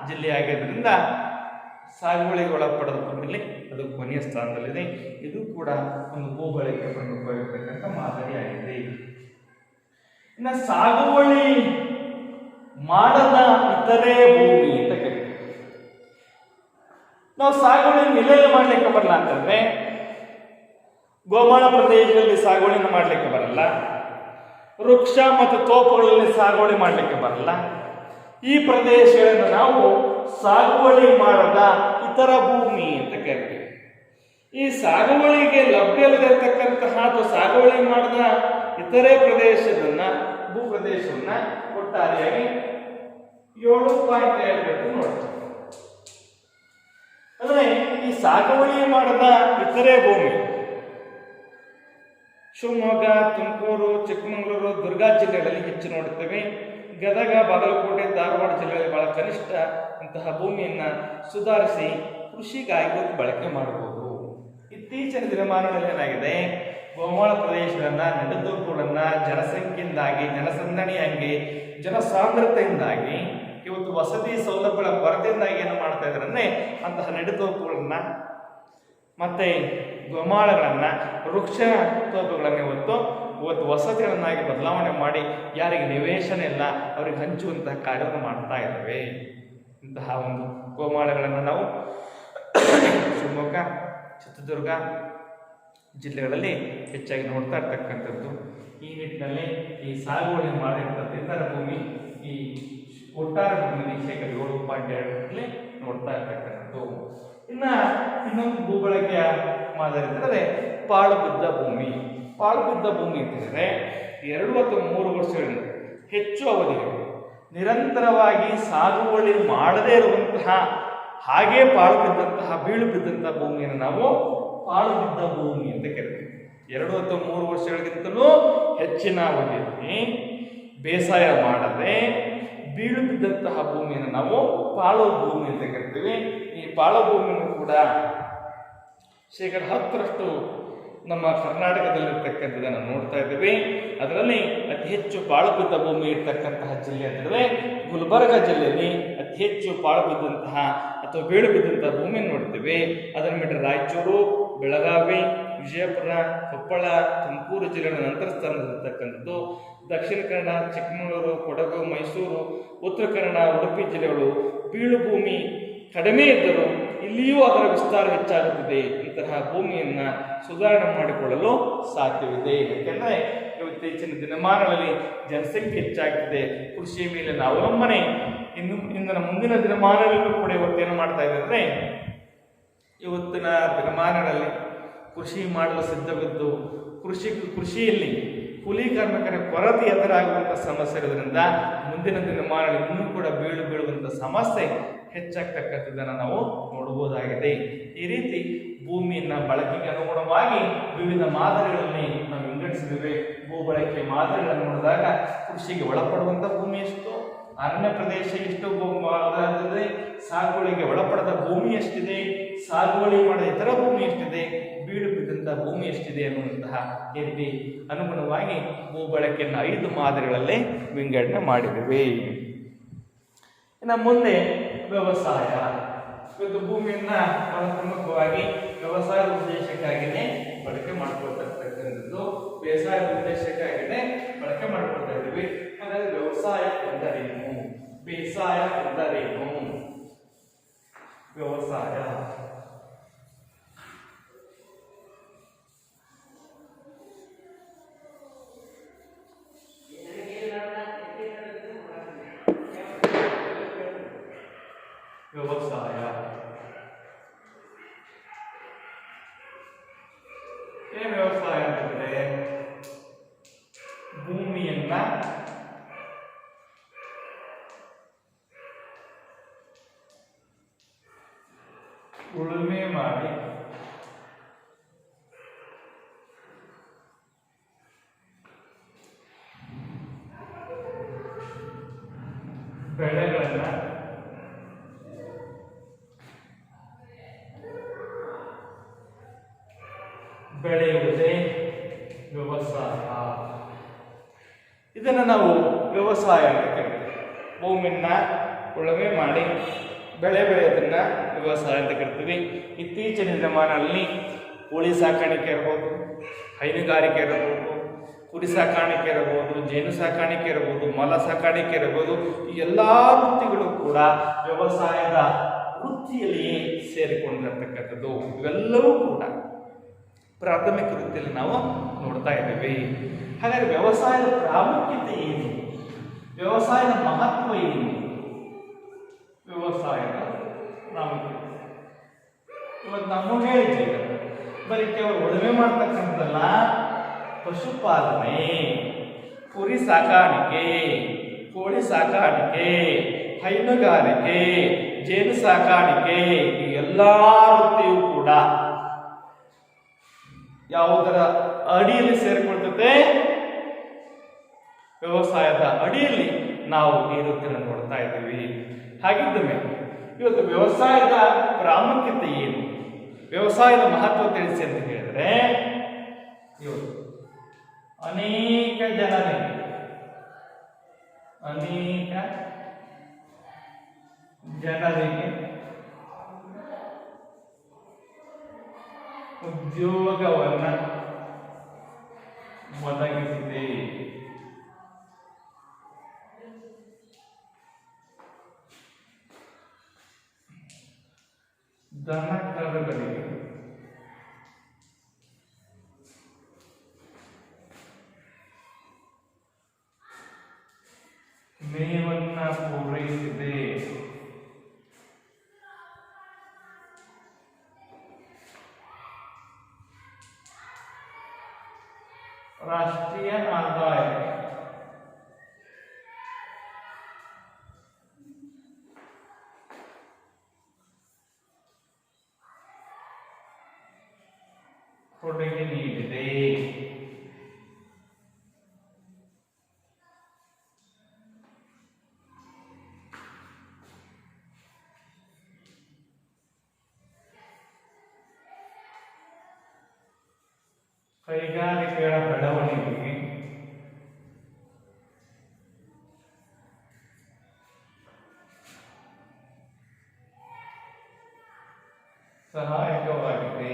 ಜಿಲ್ಲೆಯಾಗಿದ್ದರಿಂದ ಸಾಗುವಳಿಗೆ ಒಳಪಡದ ಭೂಮಿಯಲ್ಲಿ ಅದು ಕೊನೆಯ ಸ್ಥಾನದಲ್ಲಿದೆ. ಇದು ಕೂಡ ಒಂದು ಭೂಬಳಕೆ ಪ್ರಮುಖವಾಗಿರ್ತಕ್ಕಂಥ ಮಾದರಿಯಾಗಿದೆ. ಇನ್ನು ಸಾಗುವಳಿ ಮಾಡದ ಇತರೆ ಭೂಮಿ ಅಂತ ಕರೀತೀವಿ. ನಾವು ಸಾಗುವಳಿ ಎಲ್ಲೆಲ್ಲಿ ಮಾಡ್ಲಿಕ್ಕೆ ಬರಲ್ಲ ಅಂತಂದ್ರೆ, ಗೋಮಾಳ ಪ್ರದೇಶದಲ್ಲಿ ಸಾಗುವಳಿಯನ್ನು ಮಾಡಲಿಕ್ಕೆ ಬರಲ್ಲ, ವೃಕ್ಷ ಮತ್ತು ತೋಪುಗಳಲ್ಲಿ ಸಾಗುವಳಿ ಮಾಡಲಿಕ್ಕೆ ಬರಲ್ಲ. ಈ ಪ್ರದೇಶಗಳನ್ನು ನಾವು ಸಾಗುವಳಿ ಮಾಡದ ಇತರ ಭೂಮಿ ಅಂತ ಕರಿತೀವಿ. ಈ ಸಾಗುವಳಿಗೆ ಲಭ್ಯವಿರತಕ್ಕಂತಹ ಅಥವಾ ಸಾಗುವಳಿ ಮಾಡದ ಇತರೆ ಭೂಪ್ರದೇಶವನ್ನ ಒಟ್ಟಾರೆಯಾಗಿ 7.2 ನೋಡ್ತೀವಿ. ಅಂದ್ರೆ ಈ ಸಾಗುವಳಿ ಮಾಡದ ಇತರೆ ಭೂಮಿ ಶಿವಮೊಗ್ಗ, ತುಮಕೂರು, ಚಿಕ್ಕಮಗಳೂರು, ದುರ್ಗಾ ಜಿಲ್ಲೆಗಳಲ್ಲಿ ಹೆಚ್ಚು ನೋಡುತ್ತೇವೆ. ಗದಗ, ಬಾಗಲಕೋಟೆ, ಧಾರವಾಡ ಜಿಲ್ಲೆಗಳಲ್ಲಿ ಬಹಳ ಕನಿಷ್ಠ ಇಂತಹ ಭೂಮಿಯನ್ನ ಸುಧಾರಿಸಿ ಕೃಷಿಗಾಗಿ ಬಳಕೆ ಮಾಡಬಹುದು. ಇತ್ತೀಚಿನ ದಿನಮಾನಗಳಲ್ಲಿ ಏನಾಗಿದೆ, ಗೋಮಾಳ ಪ್ರದೇಶಗಳನ್ನ, ನೆಡುತೋಪುಗಳನ್ನ ಜನಸಂಖ್ಯೆಯಿಂದಾಗಿ, ಜನಸಂದಣಿಯಾಗಿ, ಜನಸಾಂದ್ರತೆಯಿಂದಾಗಿ, ಇವತ್ತು ವಸತಿ ಸೌಲಭ್ಯಗಳ ಕೊರತೆಯಿಂದಾಗಿ ಏನು ಮಾಡ್ತಾ ಇದ್ದಾರೆ ಅಂದ್ರೆ ಅಂತಹ ನೆಡುತೋಪುಗಳನ್ನ ಮತ್ತೆ ಗೋಮಾಳಗಳನ್ನ, ವೃಕ್ಷ ತೋಪುಗಳನ್ನ ಇವತ್ತು ವಸತಿಗಳನ್ನಾಗಿ ಬದಲಾವಣೆ ಮಾಡಿ ಯಾರಿಗೆ ನಿವೇಶನ ಇಲ್ಲ ಅವರಿಗೆ ಹಂಚುವಂತಹ ಕಾರ್ಯವನ್ನು ಮಾಡ್ತಾ ಇದ್ದೇವೆ. ಇಂತಹ ಒಂದು ಗೋಮಾಳಗಳನ್ನು ನಾವು ಶಿವಮೊಗ್ಗ, ಚಿತ್ರದುರ್ಗ ಜಿಲ್ಲೆಗಳಲ್ಲಿ ಹೆಚ್ಚಾಗಿ ನೋಡ್ತಾ ಇರ್ತಕ್ಕಂಥದ್ದು. ಈ ನಿಟ್ಟಿನಲ್ಲಿ ಈ ಸಾಗುವಳಿ ಮಾಡಿರ್ತಕ್ಕಂಥ ಇತರ ಭೂಮಿ ಈ ಒಟ್ಟಾರೆ ಭೂಮಿ 7.2 ನೋಡ್ತಾ ಇರ್ತಕ್ಕಂಥದ್ದು. ಇನ್ನೊಂದು ಭೂಬಳಕೆಯ ಮಾದರಿ ಅಂತಂದರೆ ಪಾಳು ಬಿದ್ದ ಭೂಮಿ. ಪಾಳು ಬಿದ್ದ ಭೂಮಿ ಅಂತಂದರೆ 2 ಅಥವಾ 3 ವರ್ಷಗಳಿಂದ ಹೆಚ್ಚು ಅವಧಿಗೆ ನಿರಂತರವಾಗಿ ಸಾಗುವಳಿ ಮಾಡದೇ ಇರುವಂತಹ, ಹಾಗೆ ಪಾಳು ಬಿದ್ದಂತಹ, ಬೀಳು ಬಿದ್ದಂತಹ ಭೂಮಿಯನ್ನು ನಾವು ಪಾಳು ಬಿದ್ದ ಭೂಮಿ ಅಂತ ಕರಿತೀವಿ. 2 ಅಥವಾ 3 ವರ್ಷಗಳಿಗಿಂತಲೂ ಹೆಚ್ಚಿನ ಅವಧಿಯಲ್ಲಿ ಬೇಸಾಯ ಮಾಡದೆ ಬೀಳು ಬಿದ್ದಂತಹ ಭೂಮಿಯನ್ನು ನಾವು ಪಾಳು ಭೂಮಿ ಅಂತ ಕರಿತೀವಿ. ಈ ಪಾಳು ಭೂಮಿಯನ್ನು ಕೂಡ 10% ನಮ್ಮ ಕರ್ನಾಟಕದಲ್ಲಿರ್ತಕ್ಕಂಥದ್ದನ್ನು ನೋಡ್ತಾ ಇದ್ದೀವಿ. ಅದರಲ್ಲಿ ಅತಿ ಹೆಚ್ಚು ಪಾಳು ಬಿದ್ದ ಭೂಮಿ ಇರ್ತಕ್ಕಂತಹ ಜಿಲ್ಲೆ ಅಂತಂದರೆ ಗುಲ್ಬರ್ಗ ಜಿಲ್ಲೆಯಲ್ಲಿ ಅತಿ ಹೆಚ್ಚು ಪಾಳು ಬಿದ್ದಂತಹ ಅಥವಾ ಬೀಳು ಬಿದ್ದಂತಹ ಭೂಮಿಯನ್ನು ನೋಡ್ತೀವಿ. ಅದರ ಬಿಟ್ಟರೆ ರಾಯಚೂರು, ಬೆಳಗಾವಿ, ವಿಜಯಪುರ, ಕೊಪ್ಪಳ, ತುಮಕೂರು ಜಿಲ್ಲೆಗಳ ನಂತರ ಸ್ಥಾನದಲ್ಲಿರ್ತಕ್ಕಂಥದ್ದು. ದಕ್ಷಿಣ ಕನ್ನಡ, ಚಿಕ್ಕಮಗಳೂರು, ಕೊಡಗು, ಮೈಸೂರು, ಉತ್ತರ ಕನ್ನಡ, ಉಡುಪಿ ಜಿಲ್ಲೆಗಳು ಬೀಳು ಭೂಮಿ ಕಡಿಮೆ ಇದ್ದರೂ ಇಲ್ಲಿಯೂ ಅದರ ವಿಸ್ತಾರ ಹೆಚ್ಚಾಗುತ್ತದೆ. ಇಂತಹ ಭೂಮಿಯನ್ನು ಸುಧಾರಣೆ ಮಾಡಿಕೊಳ್ಳಲು ಸಾಧ್ಯವಿದೆ. ಯಾಕೆಂದರೆ ಇತ್ತೀಚಿನ ದಿನಮಾನಗಳಲ್ಲಿ ಜನಸಂಖ್ಯೆ ಹೆಚ್ಚಾಗ್ತಿದೆ, ಕೃಷಿ ಮೇಲಿನ ಅವಲಂಬನೆ ಇಂದಿನ ಮುಂದಿನ ದಿನಮಾನಗಳಲ್ಲೂ ಕೂಡ ಇವತ್ತೇನು ಮಾಡ್ತಾ ಇದೆ ಅಂದರೆ, ಇವತ್ತಿನ ದಿನಮಾನಗಳಲ್ಲಿ ಕೃಷಿ ಮಾಡಲು ಸಿದ್ಧವಿದ್ದು ಕೃಷಿಯಲ್ಲಿ ಕೂಲಿ ಕಾರ್ಮಿಕರ ಕೊರತೆ ಎದುರಾಗುವಂಥ ಸಮಸ್ಯೆ ಇರೋದ್ರಿಂದ ಮುಂದಿನ ದಿನಮಾನಗಳಲ್ಲಿ ಇನ್ನೂ ಕೂಡ ಬೀಳುವಂಥ ಸಮಸ್ಯೆ ಹೆಚ್ಚಾಗ್ತಕ್ಕಂಥದ್ದನ್ನು ನಾವು ನೋಡಬಹುದಾಗಿದೆ. ಈ ರೀತಿ ಭೂಮಿಯನ್ನ ಬಳಕೆಗೆ ಅನುಗುಣವಾಗಿ ವಿವಿಧ ಮಾದರಿಗಳಲ್ಲಿ ನಾವು ವಿಂಗಡಿಸಿದ್ದೇವೆ. ಭೂ ಬಳಕೆ ಮಾದರಿಗಳನ್ನು ನೋಡಿದಾಗ ಕೃಷಿಗೆ ಒಳಪಡುವಂಥ ಭೂಮಿ ಎಷ್ಟು, ಅರಣ್ಯ ಪ್ರದೇಶ ಎಷ್ಟು, ಸಾಗುವಳಿಗೆ ಒಳಪಡದ ಭೂಮಿ ಎಷ್ಟಿದೆ, ಸಾಗುವಳಿ ಮಾಡದ ಇತರ ಭೂಮಿ ಎಷ್ಟಿದೆ, ಬೀಡು ಬಿದ್ದಂತಹ ಭೂಮಿ ಎಷ್ಟಿದೆ ಅನ್ನುವಂತಹ ರೀತಿ ಅನುಗುಣವಾಗಿ ಭೂ ಬಳಕೆಯನ್ನು 5 ಮಾದರಿಗಳಲ್ಲಿ ವಿಂಗಡಣೆ ಮಾಡಿದ್ದೇವೆ. ಇನ್ನು ಮುಂದೆ ವ್ಯವಸಾಯ. ಇವತ್ತು ಭೂಮಿಯನ್ನ ಬಹಳ ಪ್ರಮುಖವಾಗಿ ವ್ಯವಸಾಯದ ಉದ್ದೇಶಕ್ಕಾಗಿಯೇ ಬಳಕೆ ಮಾಡ್ಕೊಳ್ತಕ್ಕಂಥದ್ದು, ಬೇಸಾಯದ ಉದ್ದೇಶಕ್ಕಾಗಿಯೇ ಬಳಕೆ ಮಾಡ್ಕೊಳ್ತಾ ಇದ್ದೀವಿ. ಹಾಗಾದ್ರೆ ವ್ಯವಸಾಯ ಎಂದರೇನು, ಬೇಸಾಯ ಎಂದರೇನು? ವ್ಯವಸಾಯ ವ್ಯವಸಾಯ ಏನ್ ವ್ಯವಸಾಯ ಅಂತಂದ್ರೆ ಭೂಮಿಯನ್ನ ಉಳುಮೆ ಮಾಡಿ ಬೆಳೆಗಳನ್ನ ಬೆಳೆಯುವುದೇ ವ್ಯವಸಾಯ. ಇದನ್ನು ನಾವು ವ್ಯವಸಾಯ ಅಂತ ಕರಿತೀವಿ. ಭೂಮಿಯನ್ನ ಉಳುಮೆ ಮಾಡಿ ಬೆಳೆ ಬೆಳೆಯೋದನ್ನ ವ್ಯವಸಾಯ ಅಂತ ಕರಿತೀವಿ. ಇತ್ತೀಚಿನ ದಿನಮಾನಗಳಲ್ಲಿ ಕೋಳಿ ಸಾಕಾಣಿಕೆ ಇರ್ಬೋದು, ಹೈನುಗಾರಿಕೆ ಇರಬಹುದು, ಕುರಿ ಸಾಕಾಣಿಕೆ ಇರಬಹುದು, ಜೇನು ಸಾಕಾಣಿಕೆ ಇರಬಹುದು, ಮೊಲ ಸಾಕಾಣಿಕೆ ಇರಬಹುದು, ಈ ಎಲ್ಲ ವೃತ್ತಿಗಳು ಕೂಡ ವ್ಯವಸಾಯದ ವೃತ್ತಿಯಲ್ಲಿಯೇ ಸೇರಿಕೊಂಡಿರತಕ್ಕಂಥದ್ದು. ಇವೆಲ್ಲವೂ ಕೂಡ ಪ್ರಾಥಮಿಕ ವೃತ್ತಿಯಲ್ಲಿ ನಾವು ನೋಡ್ತಾ ಇದ್ದೇವೆ. ಹಾಗಾದರೆ ವ್ಯವಸಾಯದ ಪ್ರಾಮುಖ್ಯತೆ ಏನು, ವ್ಯವಸಾಯದ ಮಹತ್ವ ಏನು? ವ್ಯವಸಾಯದ ಪ್ರಾಮುಖ್ಯತೆ ಇವತ್ತು ನಾವು ಹೇಳಿದ್ದೇವೆ. ಬರೀ ಕೇವಲ ಉಳುಮೆ ಮಾಡ್ತಕ್ಕಂಥದ್ದಲ್ಲ, ಪಶುಪಾಲನೆ, ಕುರಿ ಸಾಕಾಣಿಕೆ, ಕೋಳಿ ಸಾಕಾಣಿಕೆ, ಹೈನುಗಾರಿಕೆ, ಜೇನು ಸಾಕಾಣಿಕೆ, ಈ ಎಲ್ಲ ವೃತ್ತಿಯೂ ಕೂಡ ಯಾವುದರ ಅಡಿಯಲ್ಲಿ ಸೇರಿಕೊಳ್ತದೆ? ವ್ಯವಸಾಯದ ಅಡಿಯಲ್ಲಿ ನಾವು ಈ ವೃತ್ತಿಯನ್ನು ನೋಡ್ತಾ ಇದ್ದೀವಿ. ಹಾಗಿದ್ದರೆ ಇವತ್ತು ವ್ಯವಸಾಯದ ಪ್ರಾಮುಖ್ಯತೆ ಏನು, ವ್ಯವಸಾಯದ ಮಹತ್ವ ತಿಳಿಸಿ ಅಂತ ಹೇಳಿದ್ರೆ, ಇವತ್ತು ಅನೇಕ ಜನರಿಗೆ ಉದ್ಯೋಗವನ್ನ ಒದಗಿಸಿದೆ. ದನ ಕರುಗಳಿಗೆ ಮೇವನ್ನ ಪೂರೈಸಿದೆ. ರಾಷ್ಟ್ರೀಯ ಆದಾಯ ಕೊಡುಗೆ ನೀಡಿದೆ. ಕೈಗಾರಿಕೆಗಳ ಬೆಳವಣಿಗೆಗೆ ಸಹಾಯಕವಾಗಿದೆ.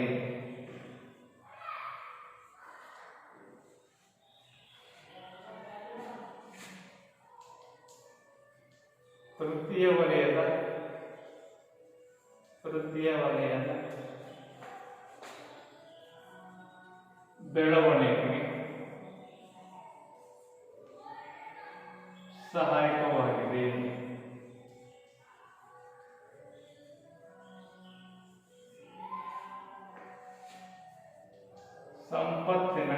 ತೃತೀಯ ವಲಯದ ಬೆಳವಣಿಗೆಗೆ ಸಹಾಯಕವಾಗಿದೆ. ಸಂಪತ್ತಿನ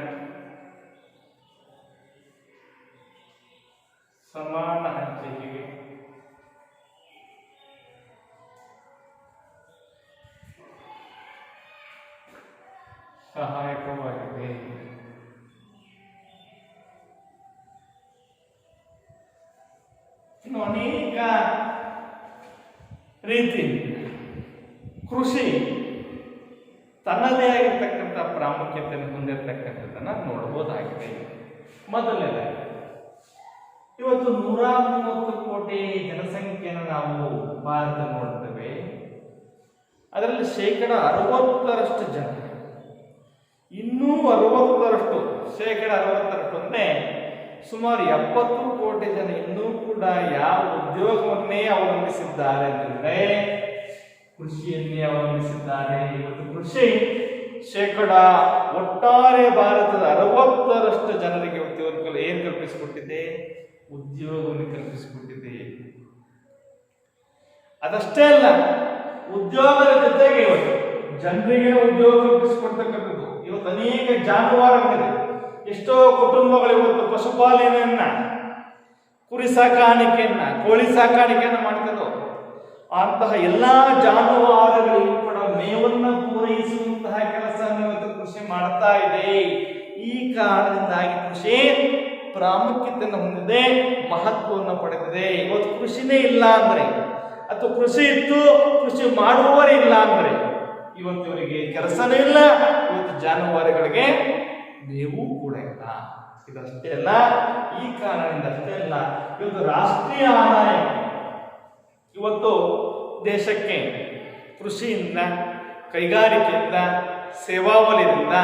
ಸಮಾನ ಹಂಚಿಕೆಗೆ ಸಹಾಯಕವಾಗಿದೆ. ಇನ್ನು ಅನೇಕ ರೀತಿ ಕೃಷಿ ತನ್ನದೇ ಆಗಿರ್ತಕ್ಕಂಥ ಪ್ರಾಮುಖ್ಯತೆಯನ್ನು ಹೊಂದಿರತಕ್ಕಂಥದ್ದನ್ನು ನೋಡಬಹುದಾಗಿದೆ. ಮೊದಲನೇದಾಗಿ ಇವತ್ತು 130 ಕೋಟಿ ಜನಸಂಖ್ಯೆಯನ್ನು ನಾವು ಭಾರತ ನೋಡ್ತೇವೆ. ಅದರಲ್ಲಿ 60% ಜನ, ಇನ್ನೂ 60% ಶೇಕಡ 60% ಅಂದರೆ ಸುಮಾರು 70 ಕೋಟಿ ಜನ ಇನ್ನೂ ಕೂಡ ಯಾವ ಉದ್ಯೋಗವನ್ನೇ ಅವಲಂಬಿಸಿದ್ದಾರೆ ಅಂದರೆ ಕೃಷಿಯನ್ನೇ ಅವಲಂಬಿಸಿದ್ದಾರೆ. ಇವತ್ತು ಕೃಷಿ ಒಟ್ಟಾರೆ ಭಾರತದ 60% ಜನರಿಗೆ ಉದ್ಯೋಗ ಏನು ಕಲ್ಪಿಸಿಕೊಟ್ಟಿದೆ? ಉದ್ಯೋಗವನ್ನು ಕಲ್ಪಿಸಿಕೊಟ್ಟಿದೆ. ಅದಷ್ಟೇ ಅಲ್ಲ, ಉದ್ಯೋಗದ ಜೊತೆಗೆ ಇವತ್ತು ಜನರಿಗೆ ಉದ್ಯೋಗ ಕಲ್ಪಿಸಿಕೊಡ್ತಕ್ಕಂಥದ್ದು. ಇವತ್ತು ಅನೇಕ ಜಾನುವಾರುಗಳಿದೆ. ಎಷ್ಟೋ ಕುಟುಂಬಗಳು ಇವತ್ತು ಪಶುಪಾಲನೆಯನ್ನ, ಕುರಿ ಸಾಕಾಣಿಕೆಯನ್ನ, ಕೋಳಿ ಸಾಕಾಣಿಕೆಯನ್ನ ಮಾಡ್ತಿದ್ರು. ಅಂತಹ ಎಲ್ಲಾ ಜಾನುವಾರುಗಳಿಗೂ ಕೂಡ ಮೇವನ್ನು ಪೂರೈಸುವಂತಹ ಕೆಲಸವನ್ನು ಇವತ್ತು ಕೃಷಿ ಮಾಡ್ತಾ ಇದೆ. ಈ ಕಾರಣದಿಂದಾಗಿ ಕೃಷಿ ಪ್ರಾಮುಖ್ಯತೆಯನ್ನು ಹೊಂದಿದೆ, ಮಹತ್ವವನ್ನು ಪಡೆದಿದೆ. ಇವತ್ತು ಕೃಷಿನೇ ಇಲ್ಲ ಅಂದ್ರೆ, ಅಥವಾ ಕೃಷಿ ಇತ್ತು ಕೃಷಿ ಮಾಡುವವರೇ ಇಲ್ಲ ಅಂದ್ರೆ ಇವತ್ತು ಇವರಿಗೆ ಕೆಲಸನೂ ಇಲ್ಲ, ಇವತ್ತು ಜಾನುವಾರುಗಳಿಗೆ ಮೇವೂ ಕೂಡ ಇಲ್ಲ. ಇದಷ್ಟೇ ಅಲ್ಲ, ಈ ಕಾರಣದಿಂದ ಅಷ್ಟೇ ಅಲ್ಲ, ಇವತ್ತು ರಾಷ್ಟ್ರೀಯ ಆದಾಯ ಇವತ್ತು ದೇಶಕ್ಕೆ ಕೃಷಿಯಿಂದ, ಕೈಗಾರಿಕೆಯಿಂದ, ಸೇವಾ ವಲಯದಿಂದ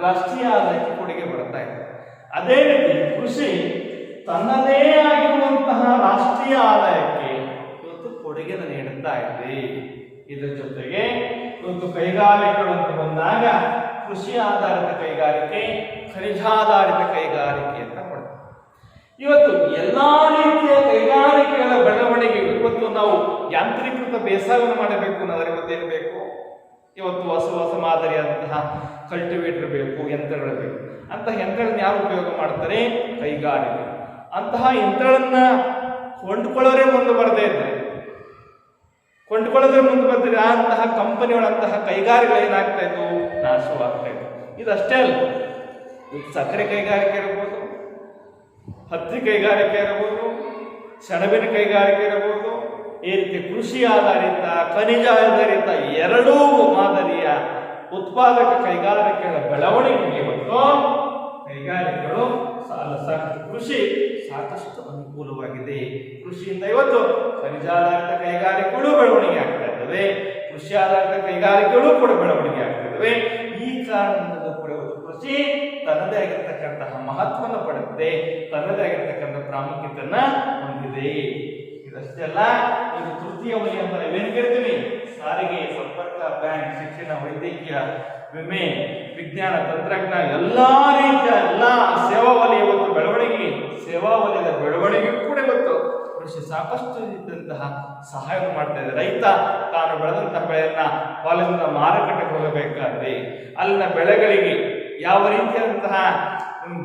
ರಾಷ್ಟ್ರೀಯ ಆದಾಯಕ್ಕೆ ಕೊಡುಗೆ ಬರ್ತಾ ಇದೆ. ಅದೇ ರೀತಿ ಕೃಷಿ ತನ್ನದೇ ಆಗಿರುವಂತಹ ರಾಷ್ಟ್ರೀಯ ಆದಾಯಕ್ಕೆ ಇವತ್ತು ಕೊಡುಗೆಯನ್ನು ನೀಡುತ್ತಾ ಇದೆ. ಇದರ ಜೊತೆಗೆ ಇವತ್ತು ಕೈಗಾರಿಕೆಗಳು ಅಂತ ಬಂದಾಗ ಕೃಷಿ ಆಧಾರಿತ ಕೈಗಾರಿಕೆ, ಖನಿಜಾಧಾರಿತ ಕೈಗಾರಿಕೆ ಅಂತ ಮಾಡ್ತಾರೆ. ಇವತ್ತು ಎಲ್ಲಾ ರೀತಿಯ ಕೈಗಾರಿಕೆಗಳ ಬೆಳವಣಿಗೆ, ಇವತ್ತು ನಾವು ಯಾಂತ್ರೀಕೃತ ಬೇಸಾಯವನ್ನು ಮಾಡಬೇಕು ಅನ್ನೋದ್ರೆ ಇವತ್ತೇನು ಬೇಕು? ಇವತ್ತು ಹೊಸ ಮಾದರಿಯಾದಂತಹ ಕಲ್ಟಿವೇಟರ್ ಬೇಕು, ಯಂತ್ರಗಳು ಬೇಕು. ಅಂತಹ ಯಂತ್ರಗಳನ್ನ ಯಾರು ಉಪಯೋಗ ಮಾಡ್ತಾರೆ? ಕೈಗಾರಿಕೆ. ಅಂತಹ ಯಂತ್ರಗಳನ್ನ ಕೊಂಡುಕೊಳ್ಳೋರೇ ಮುಂದೆ ಬರದೇ ಇದ್ದಾರೆ, ಕೊಂಡುಕೊಳ್ಳೋದ್ರೆ ಮುಂದೆ ಬರ್ತಾರೆ. ಅಂತಹ ಕಂಪನಿಗಳಂತಹ ಕೈಗಾರಿಕೆಗಳು ಏನಾಗ್ತಾ ಇದ್ವು? ನಾಶವಾಗ್ತಾ ಇದ್ವು. ಇದಷ್ಟೇ ಅಲ್ಲ, ಸಕ್ಕರೆ ಕೈಗಾರಿಕೆ ಇರಬಹುದು, ಹತ್ತಿ ಕೈಗಾರಿಕೆ ಇರಬಹುದು, ಸೆಣಬಿನ ಕೈಗಾರಿಕೆ ಇರಬಹುದು. ಈ ರೀತಿ ಕೃಷಿ ಆಧಾರಿತ, ಖನಿಜ ಆಧಾರಿತ ಎರಡೂ ಮಾದರಿಯ ಉತ್ಪಾದಕ ಕೈಗಾರಿಕೆಗಳ ಬೆಳವಣಿಗೆಗೆ ಇವತ್ತು ಕೈಗಾರಿಕೆಗಳು ಕೃಷಿ ಸಾಕಷ್ಟು ಅನುಕೂಲವಾಗಿದೆ. ಕೃಷಿಯಿಂದ ಇವತ್ತು ಖನಿಜಾಧಾರಿತ ಕೈಗಾರಿಕೆಗಳು ಬೆಳವಣಿಗೆ ಆಗ್ತಾ ಇದ್ದಾವೆ, ಕೃಷಿ ಆಧಾರಿತ ಕೈಗಾರಿಕೆಗಳು ಕೂಡ ಬೆಳವಣಿಗೆ ಆಗ್ತಾ ಇದ್ದಾವೆ. ಈ ಕಾರಣದಿಂದ ಕೂಡ ಕೃಷಿ ತನ್ನದೇ ಆಗಿರ್ತಕ್ಕಂತಹ ಮಹತ್ವವನ್ನು ಪಡೆದಿದೆ, ತನ್ನದೇ ಆಗಿರ್ತಕ್ಕಂಥ ಪ್ರಾಮುಖ್ಯತೆಯನ್ನ ಹೊಂದಿದೆ. ಇದಷ್ಟೇ ಅಲ್ಲ, ಇದು ತೃತೀಯ ವಲಯ ಅಂತ ನಾವೇನು ಕರಿತೀವಿ? ಸಾರಿಗೆ, ಸಂಪರ್ಕ, ಬ್ಯಾಂಕ್, ಶಿಕ್ಷಣ, ವೈದ್ಯಕೀಯ, ವಿಮೆ, ವಿಜ್ಞಾನ, ತಂತ್ರಜ್ಞಾನ, ಎಲ್ಲಾ ರೀತಿಯ ಎಲ್ಲಾ ಸೇವಾ ವಲಯ ಇವತ್ತು ಬೆಳವಣಿಗೆ, ಸೇವಾ ವಲಯದ ಬೆಳವಣಿಗೆ ಕೂಡ ಇವತ್ತು ಕೃಷಿ ಸಾಕಷ್ಟು ರೀತಿಯಂತಹ ಸಹಾಯವನ್ನು ಮಾಡ್ತಾ ಇದೆ. ರೈತ ತಾನು ಬೆಳೆದಂತಹ ಬೆಳೆಯನ್ನ ಹೊಲದಿಂದ ಮಾರುಕಟ್ಟೆಗೆ ಹೋಗಬೇಕಾದ್ರೆ ಅಲ್ಲಿನ ಬೆಳೆಗಳಿಗೆ ಯಾವ ರೀತಿಯಾದಂತಹ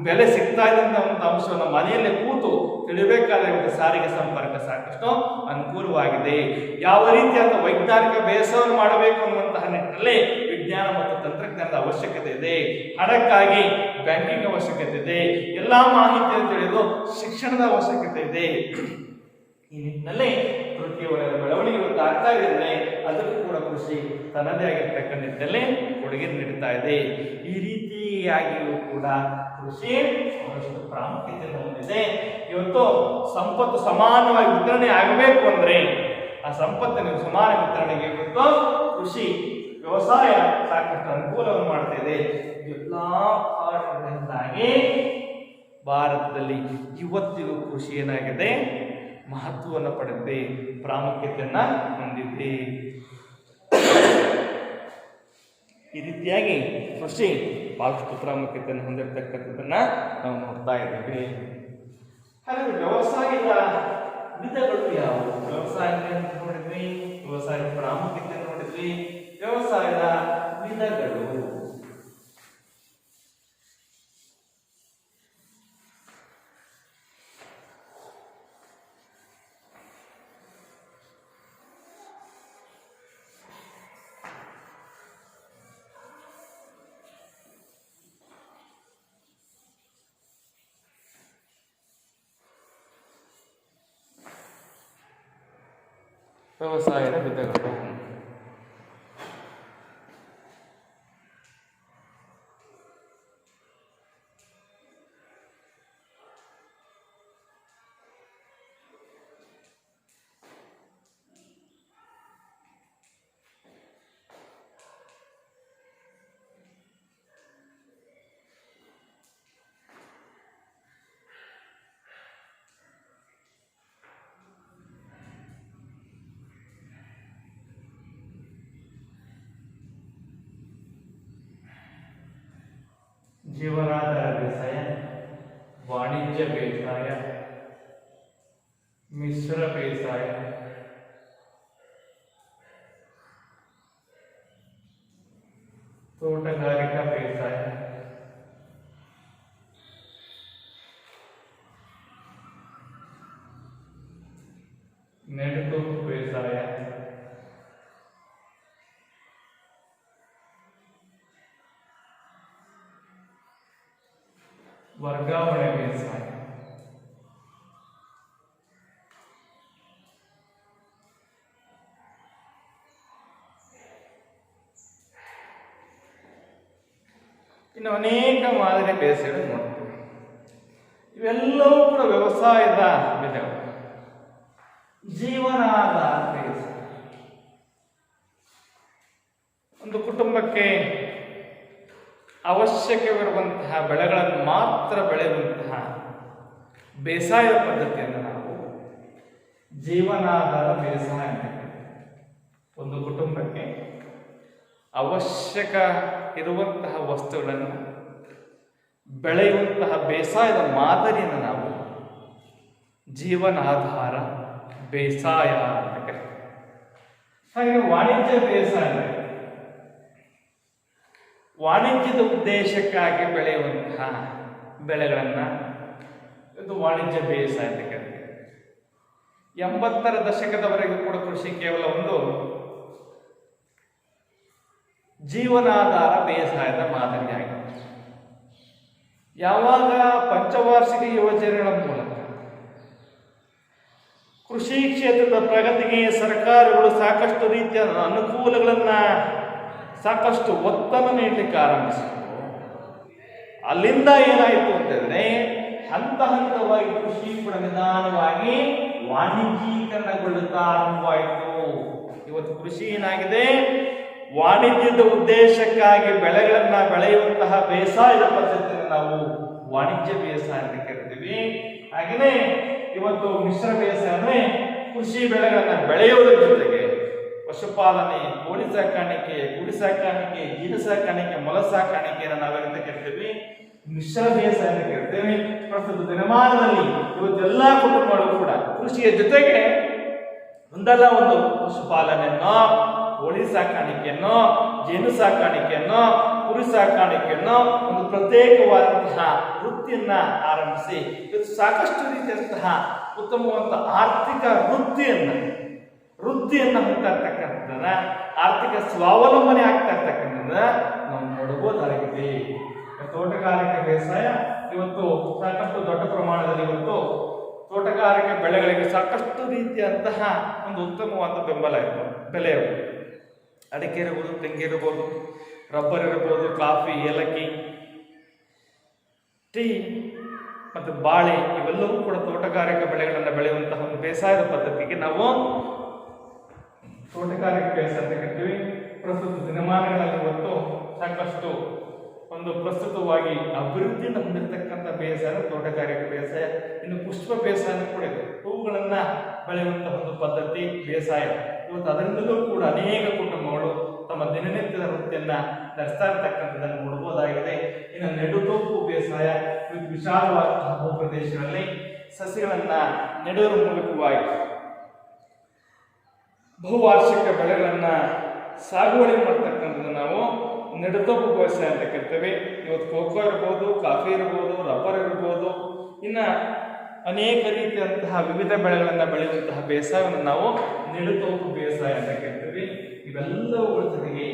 ಬೆಲೆ ಸಿಗ್ತಾ ಇದೆ ಅಂತ ಒಂದು ಅಂಶವನ್ನು ಮನೆಯಲ್ಲೇ ಕೂತು ತಿಳಿಬೇಕಾದ್ರೆ ಸಾರಿಗೆ ಸಂಪರ್ಕ ಸಾಕಷ್ಟು ಅನುಕೂಲವಾಗಿದೆ. ಯಾವ ರೀತಿಯಾದ ವೈಜ್ಞಾನಿಕ ಬೇಸಾಯವನ್ನು ಮಾಡಬೇಕು ಅನ್ನುವಂತಹ ನಿಟ್ಟಿನಲ್ಲಿ ವಿಜ್ಞಾನ ಮತ್ತು ತಂತ್ರಜ್ಞಾನದ ಅವಶ್ಯಕತೆ ಇದೆ. ಹಣಕ್ಕಾಗಿ ಬ್ಯಾಂಕಿಂಗ್ ಅವಶ್ಯಕತೆ ಇದೆ, ಎಲ್ಲಾ ಮಾಹಿತಿಯನ್ನು ತಿಳಿದು ಶಿಕ್ಷಣದ ಅವಶ್ಯಕತೆ ಇದೆ. ಈ ನಿಟ್ಟಿನಲ್ಲಿ ತೃತೀಯ ವಲಯದ ಬೆಳವಣಿಗೆ ಆಗ್ತಾ ಇದೆ ಅಂದ್ರೆ ಅದಕ್ಕೂ ಕೂಡ ಕೃಷಿ ತನ್ನದೇ ಆಗಿರ್ತಕ್ಕಂಥ ನಿಟ್ಟಿನಲ್ಲಿ ಕೊಡುಗೆ ನೀಡುತ್ತಾ ಇದೆ. ಈ ರೀತಿಯಾಗಿಯೂ ಕೂಡ ಕೃಷಿ ಬಹಳಷ್ಟು ಪ್ರಾಮುಖ್ಯತೆಯನ್ನು ಹೊಂದಿದೆ. ಇವತ್ತು ಸಂಪತ್ತು ಸಮಾನವಾಗಿ ವಿತರಣೆ ಆಗಬೇಕು ಅಂದ್ರೆ ಆ ಸಂಪತ್ತಿನ ಸಮಾನ ವಿತರಣೆಗೆ ಇವತ್ತು ಕೃಷಿ ವ್ಯವಸಾಯ ಸಾಕಷ್ಟು ಅನುಕೂಲವನ್ನು ಮಾಡ್ತಾ ಇದೆ. ಎಲ್ಲಾ ಕಾರಣಗಳಿಂದಾಗಿ ಭಾರತದಲ್ಲಿ ಇವತ್ತಿಗೂ ಕೃಷಿ ಏನಾಗಿದೆ? ಮಹತ್ವವನ್ನು ಪಡೆದಿದೆ, ಪ್ರಾಮುಖ್ಯತೆಯನ್ನ ಹೊಂದಿದೆ. ಈ ರೀತಿಯಾಗಿ ಕೃಷಿ ಬಹಳಷ್ಟು ಪ್ರಾಮುಖ್ಯತೆಯನ್ನು ಹೊಂದಿರತಕ್ಕಂಥದ್ದನ್ನ ನಾವು ನೋಡ್ತಾ ಇದ್ದೀವಿ. ಹಾಗಾದ್ರೆ ವ್ಯವಸಾಯದ ವಿಧಗಳು ಯಾವುವು? ವ್ಯವಸಾಯ ನೋಡಿದ್ವಿ, ವ್ಯವಸಾಯದ ಪ್ರಾಮುಖ್ಯತೆ ನೋಡಿದ್ವಿ, ವ್ಯವಸಾಯದ ವಿಧಗಳು. ವ್ಯವಸಾಯದ ವಿಧಗಳು. ಜೀವನಾಧಾರ ಬೇಸಾಯ, ವಾಣಿಜ್ಯ ಬೇಸಾಯ, ಮಿಶ್ರ ಬೇಸಾಯ, ತೋಟಗಾರಿಕಾ ಬೇಸಾಯ, ನೆಡುತೋಪು ಬೇಸಾಯ, ವರ್ಗಾವಣೆ ಬೇಸಾಯ. ಇನ್ನು ಅನೇಕ ಮಾದರಿ ಬೇಸಾಯಗಳು ನೋಡ್ತೀವಿ. ಇವೆಲ್ಲವೂ ಕೂಡ ವ್ಯವಸಾಯದ ವಿಧಗಳು. ಜೀವನಾಧಾರ ಬೇಸಾಯ, ಒಂದು ಕುಟುಂಬಕ್ಕೆ ಅವಶ್ಯಕವಿರುವಂತಹ ಬೆಳೆಗಳನ್ನು ಮಾತ್ರ ಬೆಳೆಯುವಂತಹ ಬೇಸಾಯ ಪದ್ಧತಿಯನ್ನು ನಾವು ಜೀವನಾಧಾರ ಬೇಸಾಯ ಅಂತ ಕರೀತೀವಿ. ಒಂದು ಕುಟುಂಬಕ್ಕೆ ಅವಶ್ಯಕ ಇರುವಂತಹ ವಸ್ತುಗಳನ್ನು ಬೆಳೆಯುವಂತಹ ಬೇಸಾಯದ ಮಾದರಿಯನ್ನು ನಾವು ಜೀವನಾಧಾರ ಬೇಸಾಯ ಅಂತ ಕರೀತೀವಿ. ಹಾಗೆ ವಾಣಿಜ್ಯ ಬೇಸಾಯ, ವಾಣಿಜ್ಯದ ಉದ್ದೇಶಕ್ಕಾಗಿ ಬೆಳೆಯುವಂತಹ ಬೆಳೆಗಳನ್ನು ಇದು ವಾಣಿಜ್ಯ ಬೇಸಾಯ ಅಂತ ಕರೀತೀವಿ. 80ರ ದಶಕದವರೆಗೂ ಕೂಡ ಕೃಷಿ ಕೇವಲ ಒಂದು ಜೀವನಾಧಾರ ಬೇಸಾಯದ ಮಾದರಿಯಾಗಿದೆ. ಯಾವಾಗ ಪಂಚವಾರ್ಷಿಕ ಯೋಜನೆಗಳ ಮೂಲಕ ಕೃಷಿ ಕ್ಷೇತ್ರದ ಪ್ರಗತಿಗೆ ಸರ್ಕಾರಗಳು ಸಾಕಷ್ಟು ರೀತಿಯ ಅನುಕೂಲಗಳನ್ನ, ಸಾಕಷ್ಟು ಒತ್ತನ್ನು ನೀಡಲಿಕ್ಕೆ ಆರಂಭಿಸಿದ್ರು, ಅಲ್ಲಿಂದ ಏನಾಯಿತು ಅಂತಂದ್ರೆ ಹಂತ ಹಂತವಾಗಿ ಕೃಷಿ ಕೂಡ ನಿಧಾನವಾಗಿ ವಾಣಿಜ್ಯೀಕರಣಗೊಳ್ಳುತ್ತಾ ಆರಂಭವಾಯಿತು. ಇವತ್ತು ಕೃಷಿ ಏನಾಗಿದೆ, ವಾಣಿಜ್ಯದ ಉದ್ದೇಶಕ್ಕಾಗಿ ಬೆಳೆಗಳನ್ನ ಬೆಳೆಯುವಂತಹ ಬೇಸಾಯದ ಪದ್ಧತಿಯನ್ನು ನಾವು ವಾಣಿಜ್ಯ ಬೇಸಾಯ ಅಂತ ಕರಿತೀವಿ. ಹಾಗೆಯೇ ಇವತ್ತು ಮಿಶ್ರ ಬೇಸಾಯ ಅಂದ್ರೆ ಕೃಷಿ ಬೆಳೆಗಳನ್ನ ಬೆಳೆಯುವುದರ ಜೊತೆಗೆ ಪಶುಪಾಲನೆ, ಕೋಳಿ ಸಾಕಾಣಿಕೆ, ಕುರಿ ಸಾಕಾಣಿಕೆ, ಜೀನು ಸಾಕಾಣಿಕೆ, ಮೊಲ ಸಾಕಾಣಿಕೆಯನ್ನು ನಾವೆಂತ ಕರಿತೀವಿ, ಮಿಶ್ರ ಬೇಸಾಯ ಅಂತ ಕರಿತೀವಿ. ಪ್ರಸ್ತುತ ದಿನಮಾನದಲ್ಲಿ ಇವತ್ತೆಲ್ಲ ಕುಟುಂಬಗಳು ಕೂಡ ಕೃಷಿಯ ಜೊತೆಗೆ ಒಂದಲ್ಲ ಒಂದು ಪಶುಪಾಲನೆಯನ್ನೋ, ಕೋಳಿ ಸಾಕಾಣಿಕೆಯನ್ನೋ, ಜೇನು ಸಾಕಾಣಿಕೆಯನ್ನೋ, ಕುರಿ ಸಾಕಾಣಿಕೆಯನ್ನೋ ಒಂದು ಪ್ರತ್ಯೇಕವಾದಂತಹ ವೃತ್ತಿಯನ್ನ ಆರಂಭಿಸಿ ಇವತ್ತು ಸಾಕಷ್ಟು ರೀತಿಯಂತಹ ಉತ್ತಮವಾದ ಆರ್ಥಿಕ ವೃತ್ತಿಯನ್ನ ಹೊಂದಿರ್ತಕ್ಕಂಥದ್ದನ್ನ, ಆರ್ಥಿಕ ಸ್ವಾವಲಂಬನೆ ಆಗ್ತಾ ಇರ್ತಕ್ಕಂಥದ್ದನ್ನ ನಾವು ನೋಡಬಹುದಾಗಿದೆ. ತೋಟಗಾರಿಕೆ ಬೇಸಾಯ ಇವತ್ತು ಸಾಕಷ್ಟು ದೊಡ್ಡ ಪ್ರಮಾಣದಲ್ಲಿ ಇವತ್ತು ತೋಟಗಾರಿಕೆ ಬೆಳೆಗಳಿಗೆ ಸಾಕಷ್ಟು ರೀತಿಯಂತಹ ಒಂದು ಉತ್ತಮವಾದ ಬೆಲೆ ಇರಬಹುದು. ಅಡಿಕೆ ಇರಬಹುದು, ತೆಂಗಿರಬಹುದು, ರಬ್ಬರ್ ಇರಬಹುದು, ಕಾಫಿ, ಏಲಕ್ಕಿ, ಟೀ ಮತ್ತು ಬಾಳೆ ಇವೆಲ್ಲವೂ ಕೂಡ ತೋಟಗಾರಿಕಾ ಬೆಳೆಗಳನ್ನು ಬೆಳೆಯುವಂತಹ ಒಂದು ಬೇಸಾಯದ ಪದ್ಧತಿಗೆ ನಾವು ತೋಟಗಾರಿಕೆ ಬೇಸಾಯ ಅಂತ ಕರಿತೀವಿ. ಪ್ರಸ್ತುತ ದಿನಮಾನಗಳಲ್ಲಿ ಇವತ್ತು ಸಾಕಷ್ಟು ಒಂದು ಪ್ರಸ್ತುತವಾಗಿ ಅಭಿವೃದ್ಧಿಯನ್ನು ಹೊಂದಿರತಕ್ಕಂಥ ಬೇಸಾಯ ತೋಟಗಾರಿಕೆ ಬೇಸಾಯ. ಇನ್ನು ಪುಷ್ಪ ಬೇಸಾಯ ಕೂಡ ಇದೆ, ಹೂಗಳನ್ನ ಬೆಳೆಯುವಂತಹ ಒಂದು ಪದ್ಧತಿ ಬೇಸಾಯ. ಇವತ್ತು ಅದರಿಂದಲೂ ಕೂಡ ಅನೇಕ ಕುಟುಂಬಗಳು ತಮ್ಮ ದಿನನಿತ್ಯದ ವೃತ್ತಿಯನ್ನ ನಡೆಸ್ತಾ ಇರ್ತಕ್ಕಂಥದ್ದನ್ನು ನೋಡಬಹುದಾಗಿದೆ. ಇನ್ನು ನೆಡುತೋಪು ಬೇಸಾಯ, ಇವತ್ತು ವಿಶಾಲವಾದಂತಹ ಭೂಪ್ರದೇಶಗಳಲ್ಲಿ ಸಸಿಗಳನ್ನ ನೆಡುವುದರ ಮೂಲಕವಾಗಿ ಬಹುವಾರ್ಷಿಕ ಬೆಳೆಗಳನ್ನ ಸಾಗುವಳಿ ಮಾಡ್ತಕ್ಕಂಥದ್ದು ನಾವು ನೆಡುತೋಪು ಬೇಸಾಯ ಅಂತ ಕರಿತೇವೆ. ಇವತ್ತು ಕೋಕೋ ಇರ್ಬೋದು, ಕಾಫಿ ಇರ್ಬೋದು, ರಬ್ಬರ್ ಇರ್ಬೋದು, ಇನ್ನು ಅನೇಕ ರೀತಿಯಂತಹ ವಿವಿಧ ಬೆಳೆಗಳನ್ನು ಬೆಳೆಯುವಂತಹ ಬೇಸಾಯವನ್ನು ನಾವು ನೆಡುತೋಪು ಬೇಸಾಯ ಅಂತ ಕರಿತೀವಿ. ಇವೆಲ್ಲವುಗಳ ಜೊತೆಗೆ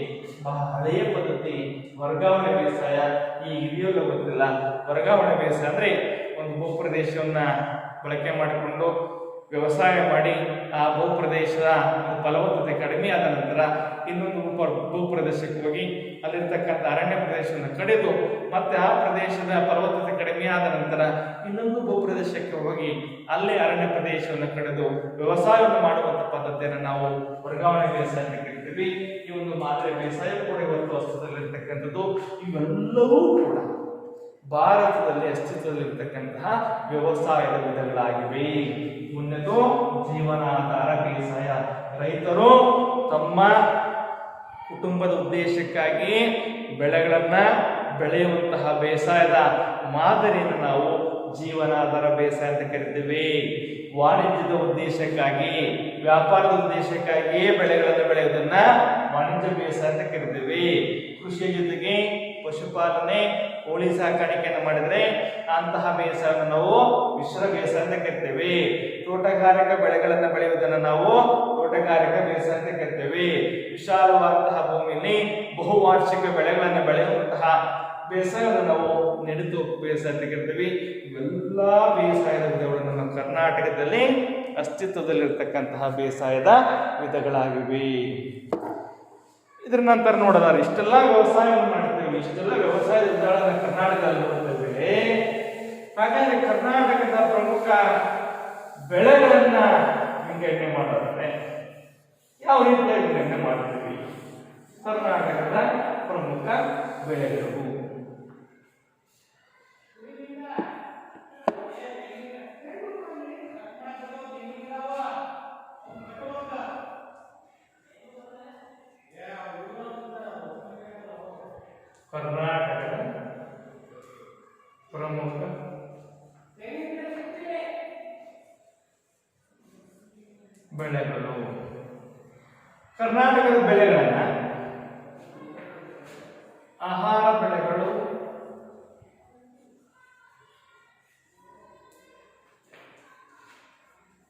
ಬಹಳ ಹಳೆಯ ಪದ್ಧತಿ ವರ್ಗಾವಣೆ ಬೇಸಾಯ. ಈ ಇದೆಯಲ್ಲ ಗೊತ್ತಿಲ್ಲ, ವರ್ಗಾವಣೆ ಬೇಸಾಯ ಅಂದ್ರೆ ಒಂದು ಭೂಪ್ರದೇಶವನ್ನ ಬಳಕೆ ಮಾಡಿಕೊಂಡು ವ್ಯವಸಾಯ ಮಾಡಿ ಆ ಭೂಪ್ರದೇಶದ ಫಲವತ್ತತೆ ಕಡಿಮೆ ಆದ ನಂತರ ಇನ್ನೊಂದು ಭೂಪ್ರದೇಶಕ್ಕೆ ಹೋಗಿ ಅಲ್ಲಿರ್ತಕ್ಕಂಥ ಅರಣ್ಯ ಪ್ರದೇಶವನ್ನು ಕಡಿದು ಮತ್ತೆ ಆ ಪ್ರದೇಶದ ಫಲವತ್ತತೆ ಕಡಿಮೆ ಆದ ನಂತರ ಇನ್ನೊಂದು ಭೂಪ್ರದೇಶಕ್ಕೆ ಹೋಗಿ ಅಲ್ಲೇ ಅರಣ್ಯ ಪ್ರದೇಶವನ್ನು ಕಡಿದು ವ್ಯವಸಾಯವನ್ನು ಮಾಡುವಂತ ಪದ್ಧತಿಯನ್ನು ನಾವು ವರ್ಗಾವಣೆ ಬೇಸಾಯ ಅಂತ ಕರಿತೀವಿ. ಈ ಒಂದು ಮಾದರಿ ಬೇಸಾಯ ಕೂಡ ಇವತ್ತು ಅಸ್ತಿತ್ವದಲ್ಲಿರ್ತಕ್ಕಂಥದ್ದು. ಇವೆಲ್ಲವೂ ಕೂಡ ಭಾರತದಲ್ಲಿ ಅಸ್ತಿತ್ವದಲ್ಲಿರ್ತಕ್ಕಂತಹ ವ್ಯವಸಾಯದ ವಿಧಗಳಾಗಿವೆ. ಮುಂದೆದು ಜೀವನಾಧಾರ ಬೇಸಾಯ. ರೈತರು ತಮ್ಮ ಕುಟುಂಬದ ಉದ್ದೇಶಕ್ಕಾಗಿ ಬೆಳೆಗಳನ್ನ ಬೆಳೆಯುವಂತಹ ಬೇಸಾಯದ ಮಾದರಿಯನ್ನು ನಾವು ಜೀವನಾಧಾರ ಬೇಸಾಯ ಅಂತ ಕರಿತೀವಿ. ವಾಣಿಜ್ಯದ ಉದ್ದೇಶಕ್ಕಾಗಿ, ವ್ಯಾಪಾರದ ಉದ್ದೇಶಕ್ಕಾಗಿ ಬೆಳೆಗಳನ್ನು ಬೆಳೆಯುವುದನ್ನ ವಾಣಿಜ್ಯ ಬೇಸಾಯ ಅಂತ ಕರಿತೀವಿ. ಕೃಷಿಯ ಜೊತೆಗೆ ಪಶುಪಾಲನೆ, ಕೋಳಿ ಸಾಕಾಣಿಕೆಯನ್ನು ಮಾಡಿದ್ರೆ ಅಂತಹ ಬೇಸಾಯವನ್ನು ನಾವು ಮಿಶ್ರ ಬೇಸಾಯ ಅಂತ ಕರಿತೇವೆ. ತೋಟಗಾರಿಕಾ ಬೆಳೆಗಳನ್ನು ಬೆಳೆಯುವುದನ್ನು ನಾವು ತೋಟಗಾರಿಕಾ ಬೇಸಾಯ ಅಂತ ಕರಿತೇವೆ. ವಿಶಾಲವಾದಂತಹ ಭೂಮಿಯಲ್ಲಿ ಬಹುವಾರ್ಷಿಕ ಬೆಳೆಗಳನ್ನು ಬೆಳೆಯುವಂತಹ ಬೇಸಾಯವನ್ನು ನಾವು ನೆಡುತು ಬೇಸಾಯ ಅಂತ ಕರಿತೀವಿ. ಇವೆಲ್ಲ ಬೇಸಾಯದ ವಿಧಗಳು ನಮ್ಮ ಕರ್ನಾಟಕದಲ್ಲಿ ಅಸ್ತಿತ್ವದಲ್ಲಿರ್ತಕ್ಕಂತಹ ಬೇಸಾಯದ ವಿಧಗಳಾಗಿವೆ. ಇದರ ನಂತರ ನೋಡೋದಾದ್ರೆ ಇಷ್ಟೆಲ್ಲ ವ್ಯವಸಾಯವನ್ನು ಮಾಡ್ತೇವೆ, ಇಷ್ಟೆಲ್ಲ ವ್ಯವಸಾಯದ ವಿಧಾನಗಳನ್ನು ಕರ್ನಾಟಕದಲ್ಲಿ ನೋಡ್ತೇವೆ. ಹಾಗಾದ್ರೆ ಕರ್ನಾಟಕದ ಪ್ರಮುಖ ಬೆಳೆಗಳನ್ನ ವಿಂಗಡಣೆ ಮಾಡೋದಾದ್ರೆ ಯಾವ ರೀತಿಯಾಗಿ ವಿಂಗಡಣೆ ಮಾಡ್ತೀವಿ? ಕರ್ನಾಟಕದ ಪ್ರಮುಖ ಬೆಳೆಗಳು ಕರ್ನಾಟಕದ ಪ್ರಮುಖ ಬೆಳೆಗಳು. ಕರ್ನಾಟಕದ ಬೆಳೆಗಳನ್ನ ಆಹಾರ ಬೆಳೆಗಳು,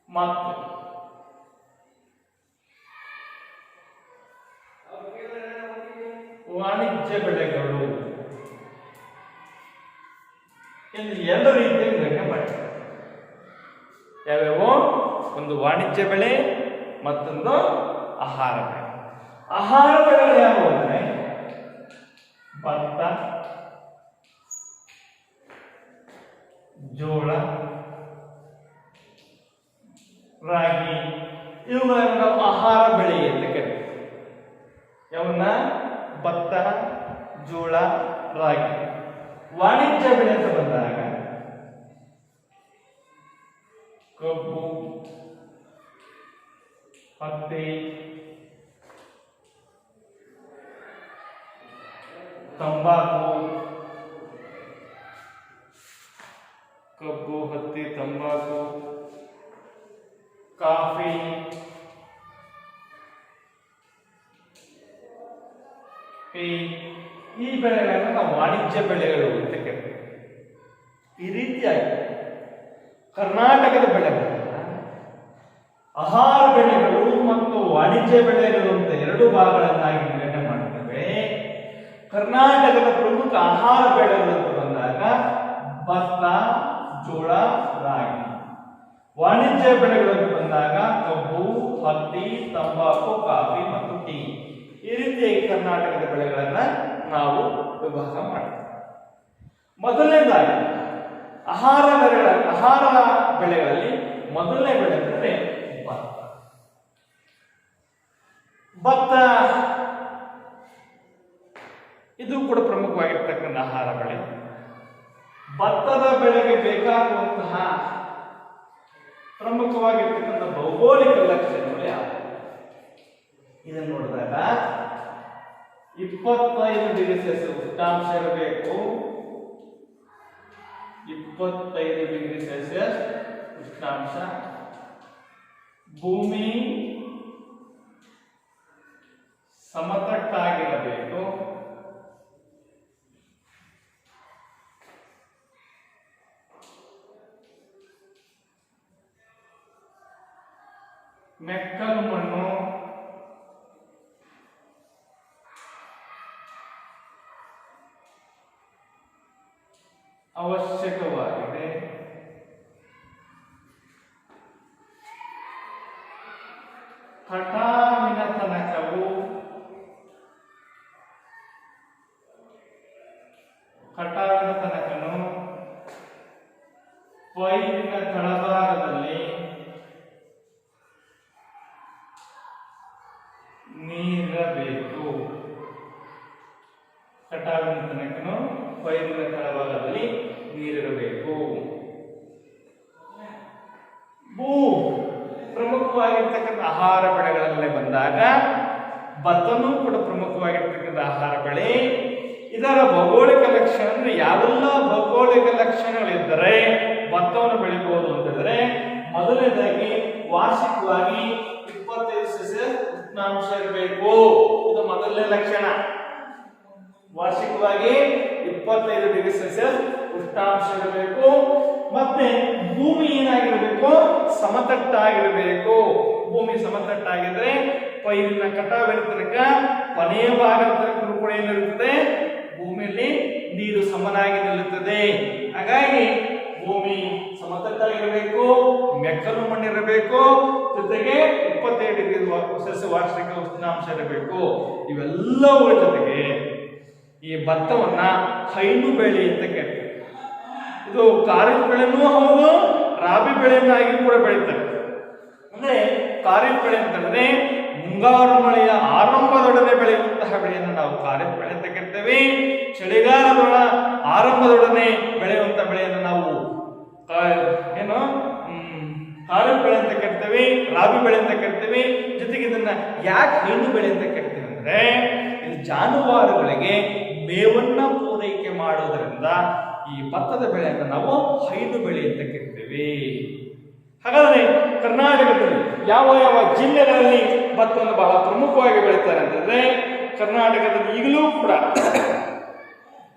ಮತ್ತು ವಾಣಿಜ್ಯ ಬೆಳೆಗಳು ಎಂದು ಎರಡು ರೀತಿಯ ವಿಂಗಡಣೆ ಮಾಡ್ತಾರೆ. ಯಾವ್ಯಾವು? ಒಂದು ವಾಣಿಜ್ಯ ಬೆಳೆ, ಮತ್ತೊಂದು ಆಹಾರ ಬೆಳೆ. ಆಹಾರ ಬೆಳೆಗಳು ಯಾವುವು ಅಂದರೆ ಭತ್ತ, ಜೋಳ, ರಾಗಿ, ಇವುಗಳನ್ನು ನಾವು ಆಹಾರ ಬೆಳೆ ಅಂತ ಕರೀತೀವಿ. ಯಾವನ್ನ? ಭತ್ತ, ಜೋಳ, ರಾಗಿ. ವಾಣಿಜ್ಯ ಬೆಳೆ ಅಂತ ಬಂದಾಗ ಕಬ್ಬು, ಹತ್ತಿ, ತಂಬಾಕು, ಕಬ್ಬು, ಹತ್ತಿ, ತಂಬಾಕು, ಕಾಫಿ, ಈ ಬೆಳೆಗಳನ್ನು ನಾವು ವಾಣಿಜ್ಯ ಬೆಳೆಗಳು ಅಂತ ಕರೀತೀವಿ. ಈ ರೀತಿಯಾಗಿ ಕರ್ನಾಟಕದ ಬೆಳೆಗಳನ್ನ ಆಹಾರ ಬೆಳೆಗಳು ಮತ್ತು ವಾಣಿಜ್ಯ ಬೆಳೆಗಳು ಅಂತ ಎರಡು ಭಾಗಗಳನ್ನಾಗಿ ವಿಂಗಡಣೆ ಮಾಡ್ತೇವೆ. ಕರ್ನಾಟಕದ ಪ್ರಮುಖ ಆಹಾರ ಬೆಳೆಗಳು ಅಂತ ಬಂದಾಗ ಭತ್ತ, ಜೋಳ, ರಾಗಿ. ವಾಣಿಜ್ಯ ಬೆಳೆಗಳು ಅಂತ ಬಂದಾಗ ಕಬ್ಬು, ಹತ್ತಿ, ತಂಬಾಕು, ಕಾಫಿ ಮತ್ತು ಟೀ. ಈ ರೀತಿಯಾಗಿ ಕರ್ನಾಟಕದ ಬೆಳೆಗಳನ್ನ ನಾವು ವಿಭಾಗ ಮಾಡ್ತೇವೆ. ಮೊದಲನೇದಾಗಿ ಆಹಾರ ಬೆಳೆಗಳಲ್ಲಿ ಮೊದಲನೇ ಬೆಳೆ ಅಂದರೆ ಭತ್ತ. ಭತ್ತ ಇದು ಕೂಡ ಪ್ರಮುಖವಾಗಿರ್ತಕ್ಕಂಥ ಆಹಾರ ಬೆಳೆ. ಭತ್ತದ ಬೆಳೆಗೆ ಬೇಕಾಗುವಂತಹ ಪ್ರಮುಖವಾಗಿರ್ತಕ್ಕಂಥ ಭೌಗೋಳಿಕ ಲಕ್ಷಣಗಳು ಯಾವುವು? ಇದನ್ನು ನೋಡಿದಾಗ 25 ಡಿಗ್ರಿ ಸೆಲ್ಸಿಯಸ್ ಉಷ್ಣಾಂಶ ಇರಬೇಕು. 25 ಡಿಗ್ರಿ ಸೆಲ್ಸಿಯಸ್ ಉಷ್ಣಾಂಶ. ಭೂಮಿ ಸಮತಟ್ಟಾಗಿರಬೇಕು. ಮೆಕ್ಕಲು ಮಣ್ಣು, ಅವಶ್ಯಕವಾಗಿದೆ. ಕಟಾವಿನ ತನಕವು ಕಟಾವಿನ ತನಕನು ಪೈರಿನ ತಳಭಾಗದಲ್ಲಿ ನೀರಬೇಕು. ಕಟಾವಿನ ತನಕನು ಪೈರಿನ ತಳಭಾಗದಲ್ಲಿ ನೀರಿರಬೇಕು. ಭೂ ಪ್ರಮುಖವಾಗಿರ್ತಕ್ಕಂಥ ಆಹಾರ ಬೆಳೆಗಳಲ್ಲೇ ಬಂದಾಗ ಭತ್ತನೂ ಕೂಡ ಪ್ರಮುಖವಾಗಿರ್ತಕ್ಕಂಥ ಆಹಾರ ಬೆಳೆ. ಇದರ ಭೌಗೋಳಿಕ ಲಕ್ಷಣ ಅಂದ್ರೆ ಯಾವೆಲ್ಲ ಭೌಗೋಳಿಕ ಲಕ್ಷಣಗಳಿದ್ದರೆ ಭತ್ತವನ್ನು ಬೆಳಿಬಹುದು ಅಂತಂದ್ರೆ, ಮೊದಲನೇದಾಗಿ ವಾರ್ಷಿಕವಾಗಿ 25 ಉಷ್ಣಾಂಶ ಇರಬೇಕು. ಇದು ಮೊದಲನೇ ಲಕ್ಷಣ. ವಾರ್ಷಿಕವಾಗಿ 25 ಡಿಗ್ರಿ ಸೆಲ್ಸಿಯಸ್ ಉಷ್ಣಾಂಶ ಇರಬೇಕು. ಮತ್ತೆ ಭೂಮಿ ಏನಾಗಿರಬೇಕು? ಸಮತಟ್ಟಾಗಿರಬೇಕು. ಭೂಮಿ ಸಮತಟ್ಟಾಗಿದ್ರೆ ಪೈರಿನ ಕಟಾವಿನ ತನಕ ಕೊನೆಯ ಭಾಗದ ತನಕ ಕೂಡ ಏನಿರುತ್ತದೆ? ಭೂಮಿಯಲ್ಲಿ ನೀರು ಸಮನಾಗಿ ನಿಲ್ಲುತ್ತದೆ. ಹಾಗಾಗಿ ಭೂಮಿ ಸಮತಟ್ಟಾಗಿರಬೇಕು, ಮೆಕ್ಕಲು ಮಣ್ಣಿರಬೇಕು, ಜೊತೆಗೆ 25 ಡಿಗ್ರಿ ಸೆಲ್ಸಿಯಸ್ ವಾರ್ಷಿಕ ಉಷ್ಣಾಂಶ ಇರಬೇಕು. ಇವೆಲ್ಲವುಗಳ ಜೊತೆಗೆ ಈ ಭತ್ತವನ್ನ ಹೈನು ಬೆಳೆ ಅಂತ ಕೇಳ್ತಾರೆ. ಇದು ಖಾರಿಫ್ ಬೆಳೆನೂ ಹೌದು, ರಾಬಿ ಬೆಳೆಯನ್ನಾಗಿ ಕೂಡ ಬೆಳೀತಾರೆ. ಅಂದ್ರೆ ಖಾರಿಫ್ ಬೆಳೆ ಅಂತಂದ್ರೆ ಮುಂಗಾರು ಮಳೆಯ ಆರಂಭದೊಡನೆ ಬೆಳೆಯುವಂತಹ ಬೆಳೆಯನ್ನು ನಾವು ಖಾರಿಫ್ ಬೆಳೆ ಅಂತ ಕರಿತೇವೆ. ಚಳಿಗಾಲದ ಆರಂಭದೊಡನೆ ಬೆಳೆಯುವಂತಹ ಬೆಳೆಯನ್ನು ನಾವು ಏನು ಖಾರಿಫ್ ಬೆಳೆ ಅಂತ ಕರಿತೇವೆ, ರಾಬಿ ಬೆಳೆ ಅಂತ ಕರಿತೇವೆ. ಜೊತೆಗೆ ಇದನ್ನ ಯಾಕೆ ಹೈನು ಬೆಳೆ ಅಂತ ಕರಿತೇವೆ ಅಂದ್ರೆ, ಇದು ಜಾನುವಾರುಗಳಿಗೆ ಮೇವನ್ನ ಪೂರೈಕೆ ಮಾಡೋದ್ರಿಂದ ಈ ಭತ್ತದ ಬೆಳೆಯನ್ನು ನಾವು ಹೈನು ಬೆಳೆ ಅಂತ ಕರಿತೇವೆ. ಹಾಗಾದ್ರೆ ಕರ್ನಾಟಕದಲ್ಲಿ ಯಾವ ಯಾವ ಜಿಲ್ಲೆಗಳಲ್ಲಿ ಭತ್ತವನ್ನು ಬಹಳ ಪ್ರಮುಖವಾಗಿ ಬೆಳೀತಾರೆ ಅಂತಂದ್ರೆ, ಕರ್ನಾಟಕದಲ್ಲಿ ಈಗಲೂ ಕೂಡ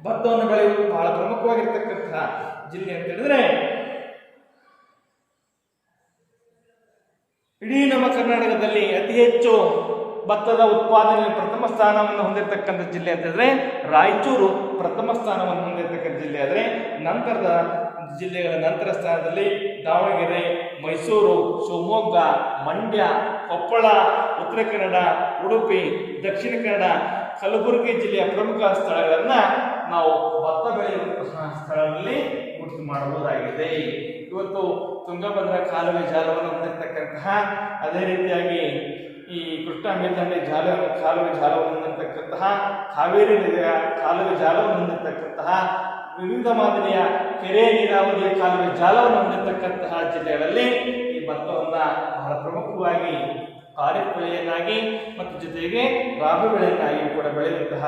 ಭತ್ತವನ್ನು ಬೆಳೆಯುವುದು ಬಹಳ ಪ್ರಮುಖವಾಗಿರ್ತಕ್ಕಂತಹ ಜಿಲ್ಲೆ ಅಂತ ಹೇಳಿದ್ರೆ, ಇಡೀ ನಮ್ಮ ಕರ್ನಾಟಕದಲ್ಲಿ ಅತಿ ಹೆಚ್ಚು ಭತ್ತದ ಉತ್ಪಾದನೆ ಪ್ರಥಮ ಸ್ಥಾನವನ್ನು ಹೊಂದಿರತಕ್ಕಂಥ ಜಿಲ್ಲೆ ಅಂತ ಹೇಳಿದ್ರೆ ರಾಯಚೂರು ಪ್ರಥಮ ಸ್ಥಾನವನ್ನು ಹೊಂದಿರತಕ್ಕಂಥ ಜಿಲ್ಲೆ. ಆದರೆ ನಂತರದ ಜಿಲ್ಲೆಗಳ ನಂತರ ಸ್ಥಾನದಲ್ಲಿ ದಾವಣಗೆರೆ, ಮೈಸೂರು, ಶಿವಮೊಗ್ಗ, ಮಂಡ್ಯ, ಕೊಪ್ಪಳ, ಉತ್ತರ ಕನ್ನಡ, ಉಡುಪಿ, ದಕ್ಷಿಣ ಕನ್ನಡ, ಕಲಬುರಗಿ ಜಿಲ್ಲೆಯ ಪ್ರಮುಖ ಸ್ಥಳಗಳನ್ನ ನಾವು ಭತ್ತ ಬೆಳೆಯುವಂತಹ ಸ್ಥಳಗಳಲ್ಲಿ ಗುರುತು ಮಾಡಬಹುದಾಗಿದೆ. ಇವತ್ತು ತುಂಗಭದ್ರಾ ಕಾಲುವೆ ಜಾಲವನ್ನು ಹೊಂದಿರತಕ್ಕಂತಹ, ಅದೇ ರೀತಿಯಾಗಿ ಈ ಕೃಷ್ಣಾ ಮೇಲ್ದಂಡೆ ಕಾಲುವೆ ಜಾಲವನ್ನು ಹೊಂದಿರತಕ್ಕಂತಹ, ಕಾವೇರಿ ನದಿಯ ಕಾಲುವೆ ಜಾಲವನ್ನು ಹೊಂದಿರತಕ್ಕಂತಹ, ವಿವಿಧ ಮಾದರಿಯ ಕೆರೆ ನೀರಾವರಿಯ ಕಾಲುವೆ ಜಾಲವನ್ನು ಹೊಂದಿರತಕ್ಕಂತಹ ಜಿಲ್ಲೆಗಳಲ್ಲಿ ಈ ಭತ್ತವನ್ನ ಬಹಳ ಪ್ರಮುಖವಾಗಿ ಖಾರಿಫ್ ಬೆಳೆಯನ್ನಾಗಿ ಮತ್ತು ಜೊತೆಗೆ ರಾಬಿ ಬೆಳೆಯನ್ನಾಗಿ ಕೂಡ ಬೆಳೆಯುವಂತಹ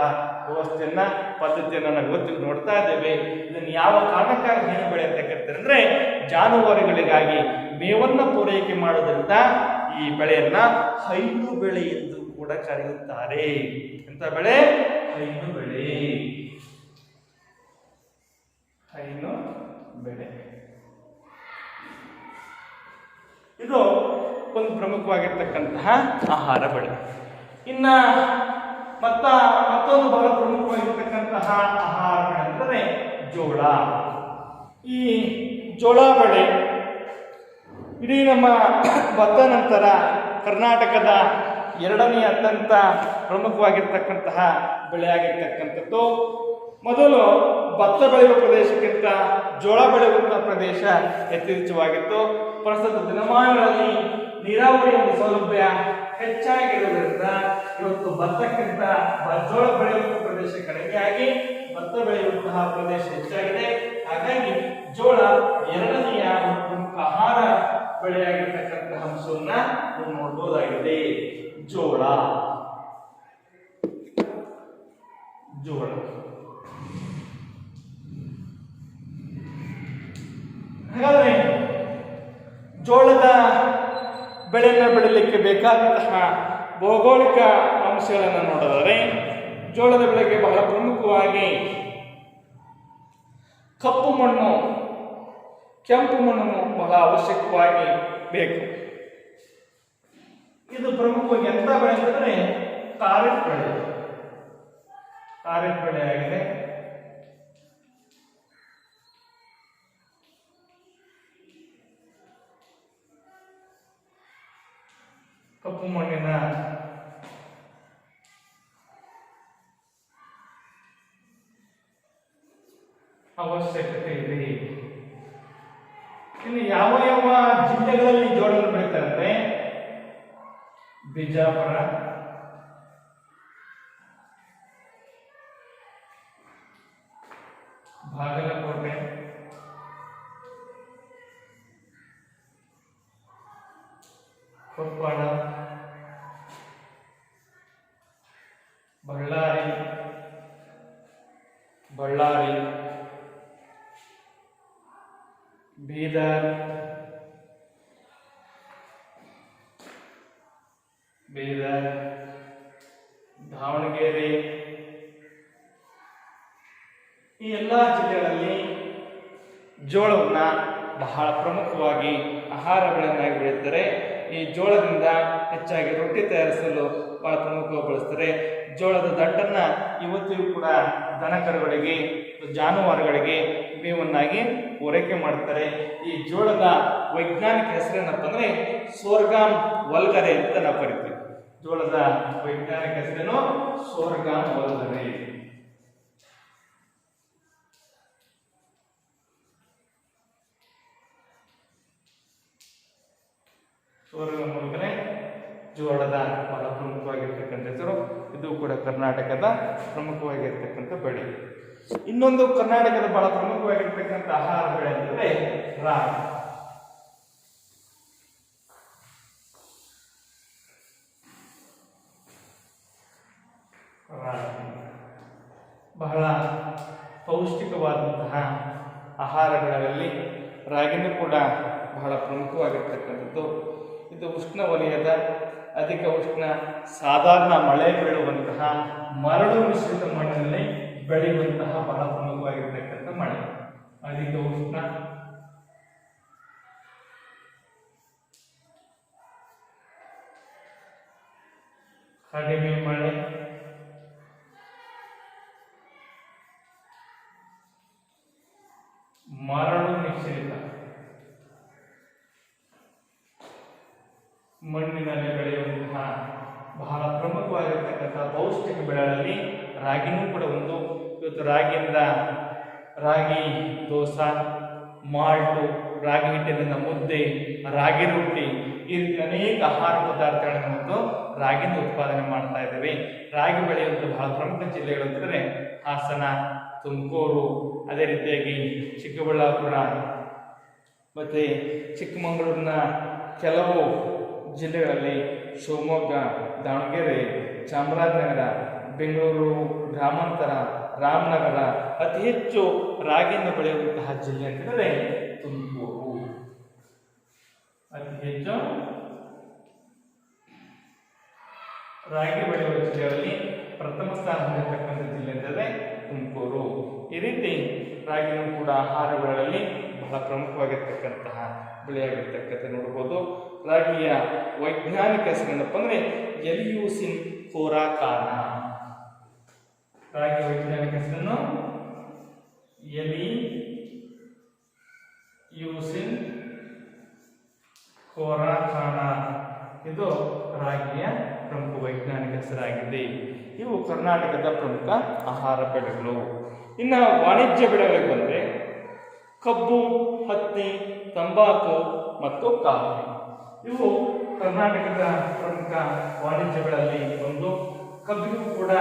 ವ್ಯವಸ್ಥೆಯನ್ನ ಪದ್ಧತಿಯನ್ನು ನಾವು ಇವತ್ತು ನೋಡ್ತಾ ಇದ್ದೇವೆ. ಇದನ್ನು ಯಾವ ಕಾರಣಕ್ಕಾಗಿ ಹೈನು ಬೆಳೆ ಅಂತ ಕರಿತಾರೆ ಅಂದ್ರೆ, ಜಾನುವಾರುಗಳಿಗಾಗಿ ಮೇವನ್ನ ಪೂರೈಕೆ ಮಾಡೋದ್ರಿಂದ ಈ ಬೆಳೆಯನ್ನ ಹೈನು ಬೆಳೆ ಎಂದು ಕೂಡ ಕರೆಯುತ್ತಾರೆ. ಎಂತ ಬೆಳೆ? ಹೈನು ಬೆಳೆ. ಹೈನು ಬೆಳೆ ಇದು ಒಂದು ಪ್ರಮುಖವಾಗಿರ್ತಕ್ಕಂತಹ ಆಹಾರ ಬೆಳೆ. ಇನ್ನ ಮತ್ತೊಂದು ಬಹಳ ಪ್ರಮುಖವಾಗಿರ್ತಕ್ಕಂತಹ ಆಹಾರ ಬೆಳೆ ಅಂದರೆ ಜೋಳ. ಈ ಜೋಳ ಬೆಳೆ ಇಡೀ ನಮ್ಮ ಭತ್ತ ನಂತರ ಕರ್ನಾಟಕದ ಎರಡನೆಯ ಅತ್ಯಂತ ಪ್ರಮುಖವಾಗಿರ್ತಕ್ಕಂತಹ ಬೆಳೆಯಾಗಿರ್ತಕ್ಕಂಥದ್ದು. ಮೊದಲು ಭತ್ತ ಬೆಳೆಯುವ ಪ್ರದೇಶಕ್ಕಿಂತ ಜೋಳ ಬೆಳೆಯುವಂತಹ ಪ್ರದೇಶ ಯಥೇಚ್ಛವಾಗಿತ್ತು. ಪ್ರಸ್ತುತ ದಿನಮಾನಗಳಲ್ಲಿ ನೀರಾವರಿಯ ಸೌಲಭ್ಯ ಹೆಚ್ಚಾಗಿರುವುದರಿಂದ ಇವತ್ತು ಭತ್ತಕ್ಕಿಂತ ಜೋಳ ಬೆಳೆಯುವಂತಹ ಪ್ರದೇಶ ಕಡಿಮೆಯಾಗಿ ಭತ್ತ ಬೆಳೆಯುವಂತಹ ಪ್ರದೇಶ ಹೆಚ್ಚಾಗಿದೆ. ಹಾಗಾಗಿ ಜೋಳ ಎರಡನೆಯ ಪ್ರಮುಖ ಆಹಾರ ಬೆಳೆಯಾಗಿರ್ತಕ್ಕಂತಹ ಅಂಶವನ್ನ ನೋಡಬಹುದಾಗಿದೆ. ಜೋಳ ಹಾಗಾದ್ರೆ ಜೋಳದ ಬೆಳೆಯನ್ನು ಬೆಳೀಲಿಕ್ಕೆ ಬೇಕಾದಂತಹ ಭೌಗೋಳಿಕ ಅಂಶಗಳನ್ನು ನೋಡಿದರೆ, ಜೋಳದ ಬೆಳೆಗೆ ಬಹಳ ಪ್ರಮುಖವಾಗಿ ಕಪ್ಪು ಮಣ್ಣು, ಕೆಂಪು ಮಣ್ಣು ಬಹಳ ಅವಶ್ಯಕವಾಗಿ ಬೇಕು. ಇದು ಪ್ರಮುಖವಾಗಿ ಎಂತ ಬೆಳೆ ಅಂತಂದ್ರೆ ಖಾರಿಫ್ ಬೆಳೆ ಆಗಿದೆ. ಕಪ್ಪು ಮಣ್ಣಿನ ಅವಶ್ಯಕತೆ ಇದೆ. ಇನ್ನು ಯಾವ ಯಾವ ಜಿಲ್ಲೆಗಳಲ್ಲಿ ಜೋಳವನ್ನು ಬೆಳೀತಾರೆ? ಬಿಜಾಪುರ, ಬಾಗಲಕೋಟೆ, ಕೊಪ್ಪಳ, ಬಳ್ಳಾರಿ, ಬೀದರ್, ದಾವಣಗೆರೆ, ಈ ಎಲ್ಲ ಜಿಲ್ಲೆಗಳಲ್ಲಿ ಜೋಳವನ್ನು ಬಹಳ ಪ್ರಮುಖವಾಗಿ ಆಹಾರ ಬೆಳೆಯನ್ನಾಗಿ ಬೆಳೆಯುತ್ತಾರೆ. ಈ ಜೋಳದಿಂದ ಹೆಚ್ಚಾಗಿ ರೊಟ್ಟಿ ತಯಾರಿಸಲು ಬಹಳ ಪ್ರಮುಖವಾಗಿ ಬಳಸ್ತಾರೆ. ಜೋಳದ ದಂಟನ್ನು ಇವತ್ತಿಗೂ ಕೂಡ ದನಕರುಗಳಿಗೆ, ಜಾನುವಾರುಗಳಿಗೆ ಮೇವನ್ನಾಗಿ ಪೂರೈಕೆ ಮಾಡ್ತಾರೆ. ಈ ಜೋಳದ ವೈಜ್ಞಾನಿಕ ಹೆಸರೇನಪ್ಪ ಅಂದರೆ ಸೋರ್ಗಾಮ್ ವಲ್ಗರೆ ಅಂತ ನಾವು ಕರಿತೀವಿ. ಜೋಳದ ವೈಜ್ಞಾನಿಕ ಹೆಸರೇನು? ಸೋರ್ಗಾಮ್ ವಲ್ಗರೆ. ಸೋರ್ಗಾಮ್ ವಲ್ಗರೆ ಜೋಳದ ಬಹಳ ಪ್ರಮುಖವಾಗಿರ್ತಕ್ಕಂಥ ಹೆಸರು. ಇದು ಕೂಡ ಕರ್ನಾಟಕದ ಪ್ರಮುಖವಾಗಿರ್ತಕ್ಕಂಥ ಬೆಳೆ. ಇನ್ನೊಂದು ಕರ್ನಾಟಕದ ಬಹಳ ಪ್ರಮುಖವಾಗಿರ್ತಕ್ಕಂಥ ಆಹಾರ ಬೆಳೆ ಅಂದರೆ ರಾಗಿ. ಬಹಳ ಪೌಷ್ಟಿಕವಾದಂತಹ ಆಹಾರ ಬೆಳೆಗಳಲ್ಲಿ ರಾಗಿನೂ ಕೂಡ ಬಹಳ ಪ್ರಮುಖವಾಗಿರ್ತಕ್ಕಂಥದ್ದು. ಇದು ಉಷ್ಣವಲಯದ, ಅಧಿಕ ಉಷ್ಣ, ಸಾಧಾರಣ ಮಳೆ ಬೀಳುವಂತಹ ಮರಳು ಮಿಶ್ರಿತ ಮಣ್ಣಿನಲ್ಲಿ ಬೆಳೆಯುವಂತಹ ಬಹಳ ಪ್ರಮುಖವಾಗಿರ್ತಕ್ಕಂಥ ಮಳೆ. ಅಧಿಕ ಉಷ್ಣ, ಕಡಿಮೆ ಮಳೆ, ಮರಳು ಮಿಶ್ರಿತ ಮಣ್ಣಿನಲ್ಲಿ ಬೆಳೆಯುವಂತಹ ಬಹಳ ಪ್ರಮುಖವಾಗಿರ್ತಕ್ಕಂಥ ಪೌಷ್ಟಿಕ ಬೆಳೆಗಳಲ್ಲಿ ರಾಗಿನೂ ಕೂಡ ಒಂದು. ಇವತ್ತು ರಾಗಿಯಿಂದ ರಾಗಿ ದೋಸೆ, ಮಾಲ್ಟು, ರಾಗಿ ಹಿಟ್ಟಿನಿಂದ ಮುದ್ದೆ, ರಾಗಿ ರೊಟ್ಟಿ, ಈ ರೀತಿ ಅನೇಕ ಆಹಾರ ಪದಾರ್ಥಗಳನ್ನು ಮತ್ತು ರಾಗಿಯಿಂದ ಉತ್ಪಾದನೆ ಮಾಡ್ತಾ ಇದ್ದೇವೆ. ರಾಗಿ ಬೆಳೆಯುವಂಥ ಬಹಳ ಪ್ರಮುಖ ಜಿಲ್ಲೆಗಳು ಅಂತಂದರೆ ಹಾಸನ, ತುಮಕೂರು, ಅದೇ ರೀತಿಯಾಗಿ ಚಿಕ್ಕಬಳ್ಳಾಪುರ ಮತ್ತು ಚಿಕ್ಕಮಗಳೂರಿನ ಕೆಲವು ಜಿಲ್ಲೆಗಳಲ್ಲಿ ಶಿವಮೊಗ್ಗ, ದಾವಣಗೆರೆ, ಚಾಮರಾಜನಗರ, ಬೆಂಗಳೂರು ಗ್ರಾಮಾಂತರ, ರಾಮನಗರ ಅತಿ ಹೆಚ್ಚು ರಾಗಿಯನ್ನು ಬೆಳೆಯುವಂತಹ ಜಿಲ್ಲೆ ಅಂತಂದರೆ ತುಮಕೂರು. ಅತಿ ಹೆಚ್ಚು ರಾಗಿ ಬೆಳೆಯುವ ಜಿಲ್ಲೆಗಳಲ್ಲಿ ಪ್ರಥಮ ಸ್ಥಾನ ಹೊಂದಿರತಕ್ಕಂಥ ಜಿಲ್ಲೆ ಅಂತಂದರೆ ತುಮಕೂರು. ಈ ರೀತಿ ರಾಗಿನೂ ಕೂಡ ಆಹಾರ ಬೆಳೆಗಳಲ್ಲಿ ಬಹಳ ಪ್ರಮುಖವಾಗಿರ್ತಕ್ಕಂತಹ ಬೆಳೆಯಾಗಿರ್ತಕ್ಕಂಥ ನೋಡ್ಬೋದು. ರಾಗಿಯ ವೈಜ್ಞಾನಿಕ ಹೆಸರೇನಪ್ಪ ಅಂದರೆ ಎಲಿಯೂಸಿನ್ ಕೋರಾಕಾನ. ರಾಗಿ ವೈಜ್ಞಾನಿಕ ಹೆಸರನ್ನು ಎಲಿಯೂಸಿನ್ ಕೋರಾಕಾನ. ಇದು ರಾಗಿಯ ಪ್ರಮುಖ ವೈಜ್ಞಾನಿಕ ಹೆಸರಾಗಿದೆ. ಇವು ಕರ್ನಾಟಕದ ಪ್ರಮುಖ ಆಹಾರ ಬೆಳೆಗಳು. ಇನ್ನು ವಾಣಿಜ್ಯ ಬೆಳೆಗಳಿಗೆ ಬಂದರೆ ಕಬ್ಬು, ಹತ್ತಿ, ತಂಬಾಕು ಮತ್ತು ಕಾಫಿ ಇವು ಕರ್ನಾಟಕದ ಪ್ರಮುಖ ವಾಣಿಜ್ಯ ಬೆಳೆಗಳಲ್ಲಿ ಒಂದು. ಕಬ್ಬಿಗೂ ಕೂಡ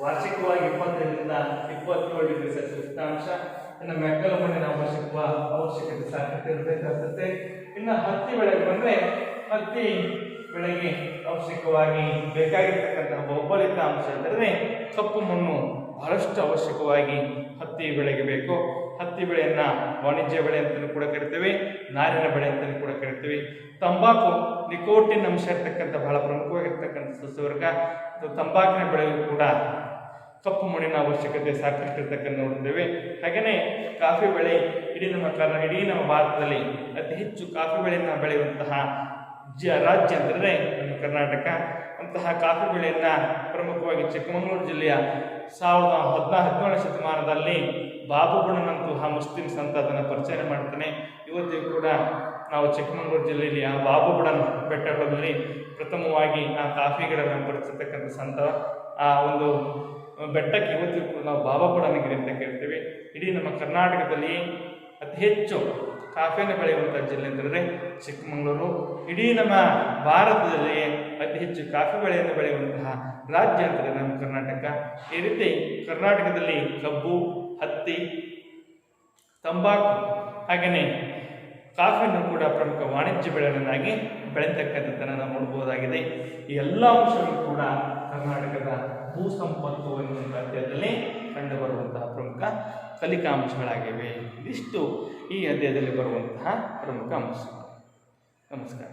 ವಾರ್ಷಿಕವಾಗಿ 25ರಿಂದ 27 ಡಿಗ್ರಿ ಸೆಲ್ಸಿಯಸ್ ಉಷ್ಣಾಂಶ, ಇನ್ನು ಮೆಕ್ಕಲು ಮಣ್ಣಿನ ಅವಶ್ಯಕತೆ ಸಾಕಷ್ಟು ಇರಬೇಕಾಗುತ್ತೆ. ಇನ್ನು ಹತ್ತಿ ಬೆಳೆಗೆ ಬಂದರೆ ಹತ್ತಿ ಬೆಳೆಗೆ ಅವಶ್ಯಕವಾಗಿ ಬೇಕಾಗಿರ್ತಕ್ಕಂತಹ ಭೌಗೋಳಿಕ ಅಂಶ ಅಂದರೆ ಕಪ್ಪು ಮಣ್ಣು ಬಹಳಷ್ಟು ಅವಶ್ಯಕವಾಗಿ ಹತ್ತಿ ಬೆಳೆಗೆ ಬೇಕು. ಹತ್ತಿ ಬೆಳೆಯನ್ನು ವಾಣಿಜ್ಯ ಬೆಳೆ ಅಂತಲೂ ಕೂಡ ಕರಿತೀವಿ, ನಾರಿನ ಬೆಳೆ ಅಂತಲೂ ಕೂಡ ಕರಿತೀವಿ. ತಂಬಾಕು ನಿಕೋಟಿನ್ ಅಂಶ ಇರ್ತಕ್ಕಂಥ ಬಹಳ ಪ್ರಮುಖವಾಗಿರ್ತಕ್ಕಂಥ ಸಸ್ಯವರ್ಗ. ತಂಬಾಕಿನ ಬೆಳೆಯೂ ಕೂಡ ಕಪ್ಪು ಮಣ್ಣಿನ ಅವಶ್ಯಕತೆ ಸಾಕಷ್ಟು ಇರ್ತಕ್ಕಂಥ ನೋಡ್ತೇವೆ. ಹಾಗೆಯೇ ಕಾಫಿ ಬೆಳೆ ಇಡೀ ನಮ್ಮ ಭಾರತದಲ್ಲಿ ಅತಿ ಹೆಚ್ಚು ಕಾಫಿ ಬೆಳೆಯನ್ನು ಬೆಳೆಯುವಂತಹ ರಾಜ್ಯ ಅಂತಂದರೆ ನಮ್ಮ ಕರ್ನಾಟಕ. ಅಂತಹ ಕಾಫಿ ಬೆಳೆಯನ್ನು ಪ್ರಮುಖವಾಗಿ ಚಿಕ್ಕಮಗಳೂರು ಜಿಲ್ಲೆಯ 17ನೇ ಶತಮಾನದಲ್ಲಿ ಬಾಬುಗುಣನಂತಹ ಮುಸ್ಲಿಂ ಸಂತ ಅದನ್ನು ಪರಿಚಯ ಮಾಡ್ತಾನೆ. ಇವತ್ತಿಗೂ ಕೂಡ ನಾವು ಚಿಕ್ಕಮಗಳೂರು ಜಿಲ್ಲೆಯಲ್ಲಿ ಆ ಬಾಬುಬುಡನ್ ಬೆಟ್ಟಗಳಲ್ಲಿ ಪ್ರಥಮವಾಗಿ ಆ ಕಾಫಿ ಗಿಡಗಳನ್ನು ಬರೆಸಿರ್ತಕ್ಕಂಥ ಸಂತ ಆ ಒಂದು ಬೆಟ್ಟಕ್ಕೆ ಇವತ್ತಿಗೂ ಕೂಡ ನಾವು ಬಾಬಾಬುಡನಗಿರಿ ಅಂತ ಕೇಳ್ತೇವೆ. ಇಡೀ ನಮ್ಮ ಕರ್ನಾಟಕದಲ್ಲಿ ಅತಿ ಹೆಚ್ಚು ಕಾಫಿಯನ್ನು ಬೆಳೆಯುವಂಥ ಜಿಲ್ಲೆ ಅಂತಂದರೆ ಚಿಕ್ಕಮಗಳೂರು. ಇಡೀ ನಮ್ಮ ಭಾರತದಲ್ಲಿ ಅತಿ ಹೆಚ್ಚು ಕಾಫಿ ಬೆಳೆಯನ್ನು ಬೆಳೆಯುವಂತಹ ರಾಜ್ಯ ಅಂತಂದರೆ ನಮ್ಮ ಕರ್ನಾಟಕ. ಈ ರೀತಿ ಕರ್ನಾಟಕದಲ್ಲಿ ಕಬ್ಬು, ಹತ್ತಿ, ತಂಬಾಕು ಹಾಗೆಯೇ ಕಾಫಿಯನ್ನು ಕೂಡ ಪ್ರಮುಖ ವಾಣಿಜ್ಯ ಬೆಳೆಗಳನ್ನಾಗಿ ಬೆಳೀತಕ್ಕಂಥದ್ದನ್ನು ನಾವು ನೋಡ್ಬೋದಾಗಿದೆ. ಈ ಎಲ್ಲ ಅಂಶಗಳು ಕೂಡ ಕರ್ನಾಟಕದ ಭೂ ಸಂಪತ್ತು ಎನ್ನುವಂಥ ಅಧ್ಯಾಯದಲ್ಲಿ ಕಂಡುಬರುವಂತಹ ಪ್ರಮುಖ ಕಲಿಕಾಂಶಗಳಾಗಿವೆ. ಇದಿಷ್ಟು ಈ ಅಧ್ಯಾಯದಲ್ಲಿ ಬರುವಂತಹ ಪ್ರಮುಖ ಅಂಶಗಳು. ನಮಸ್ಕಾರ.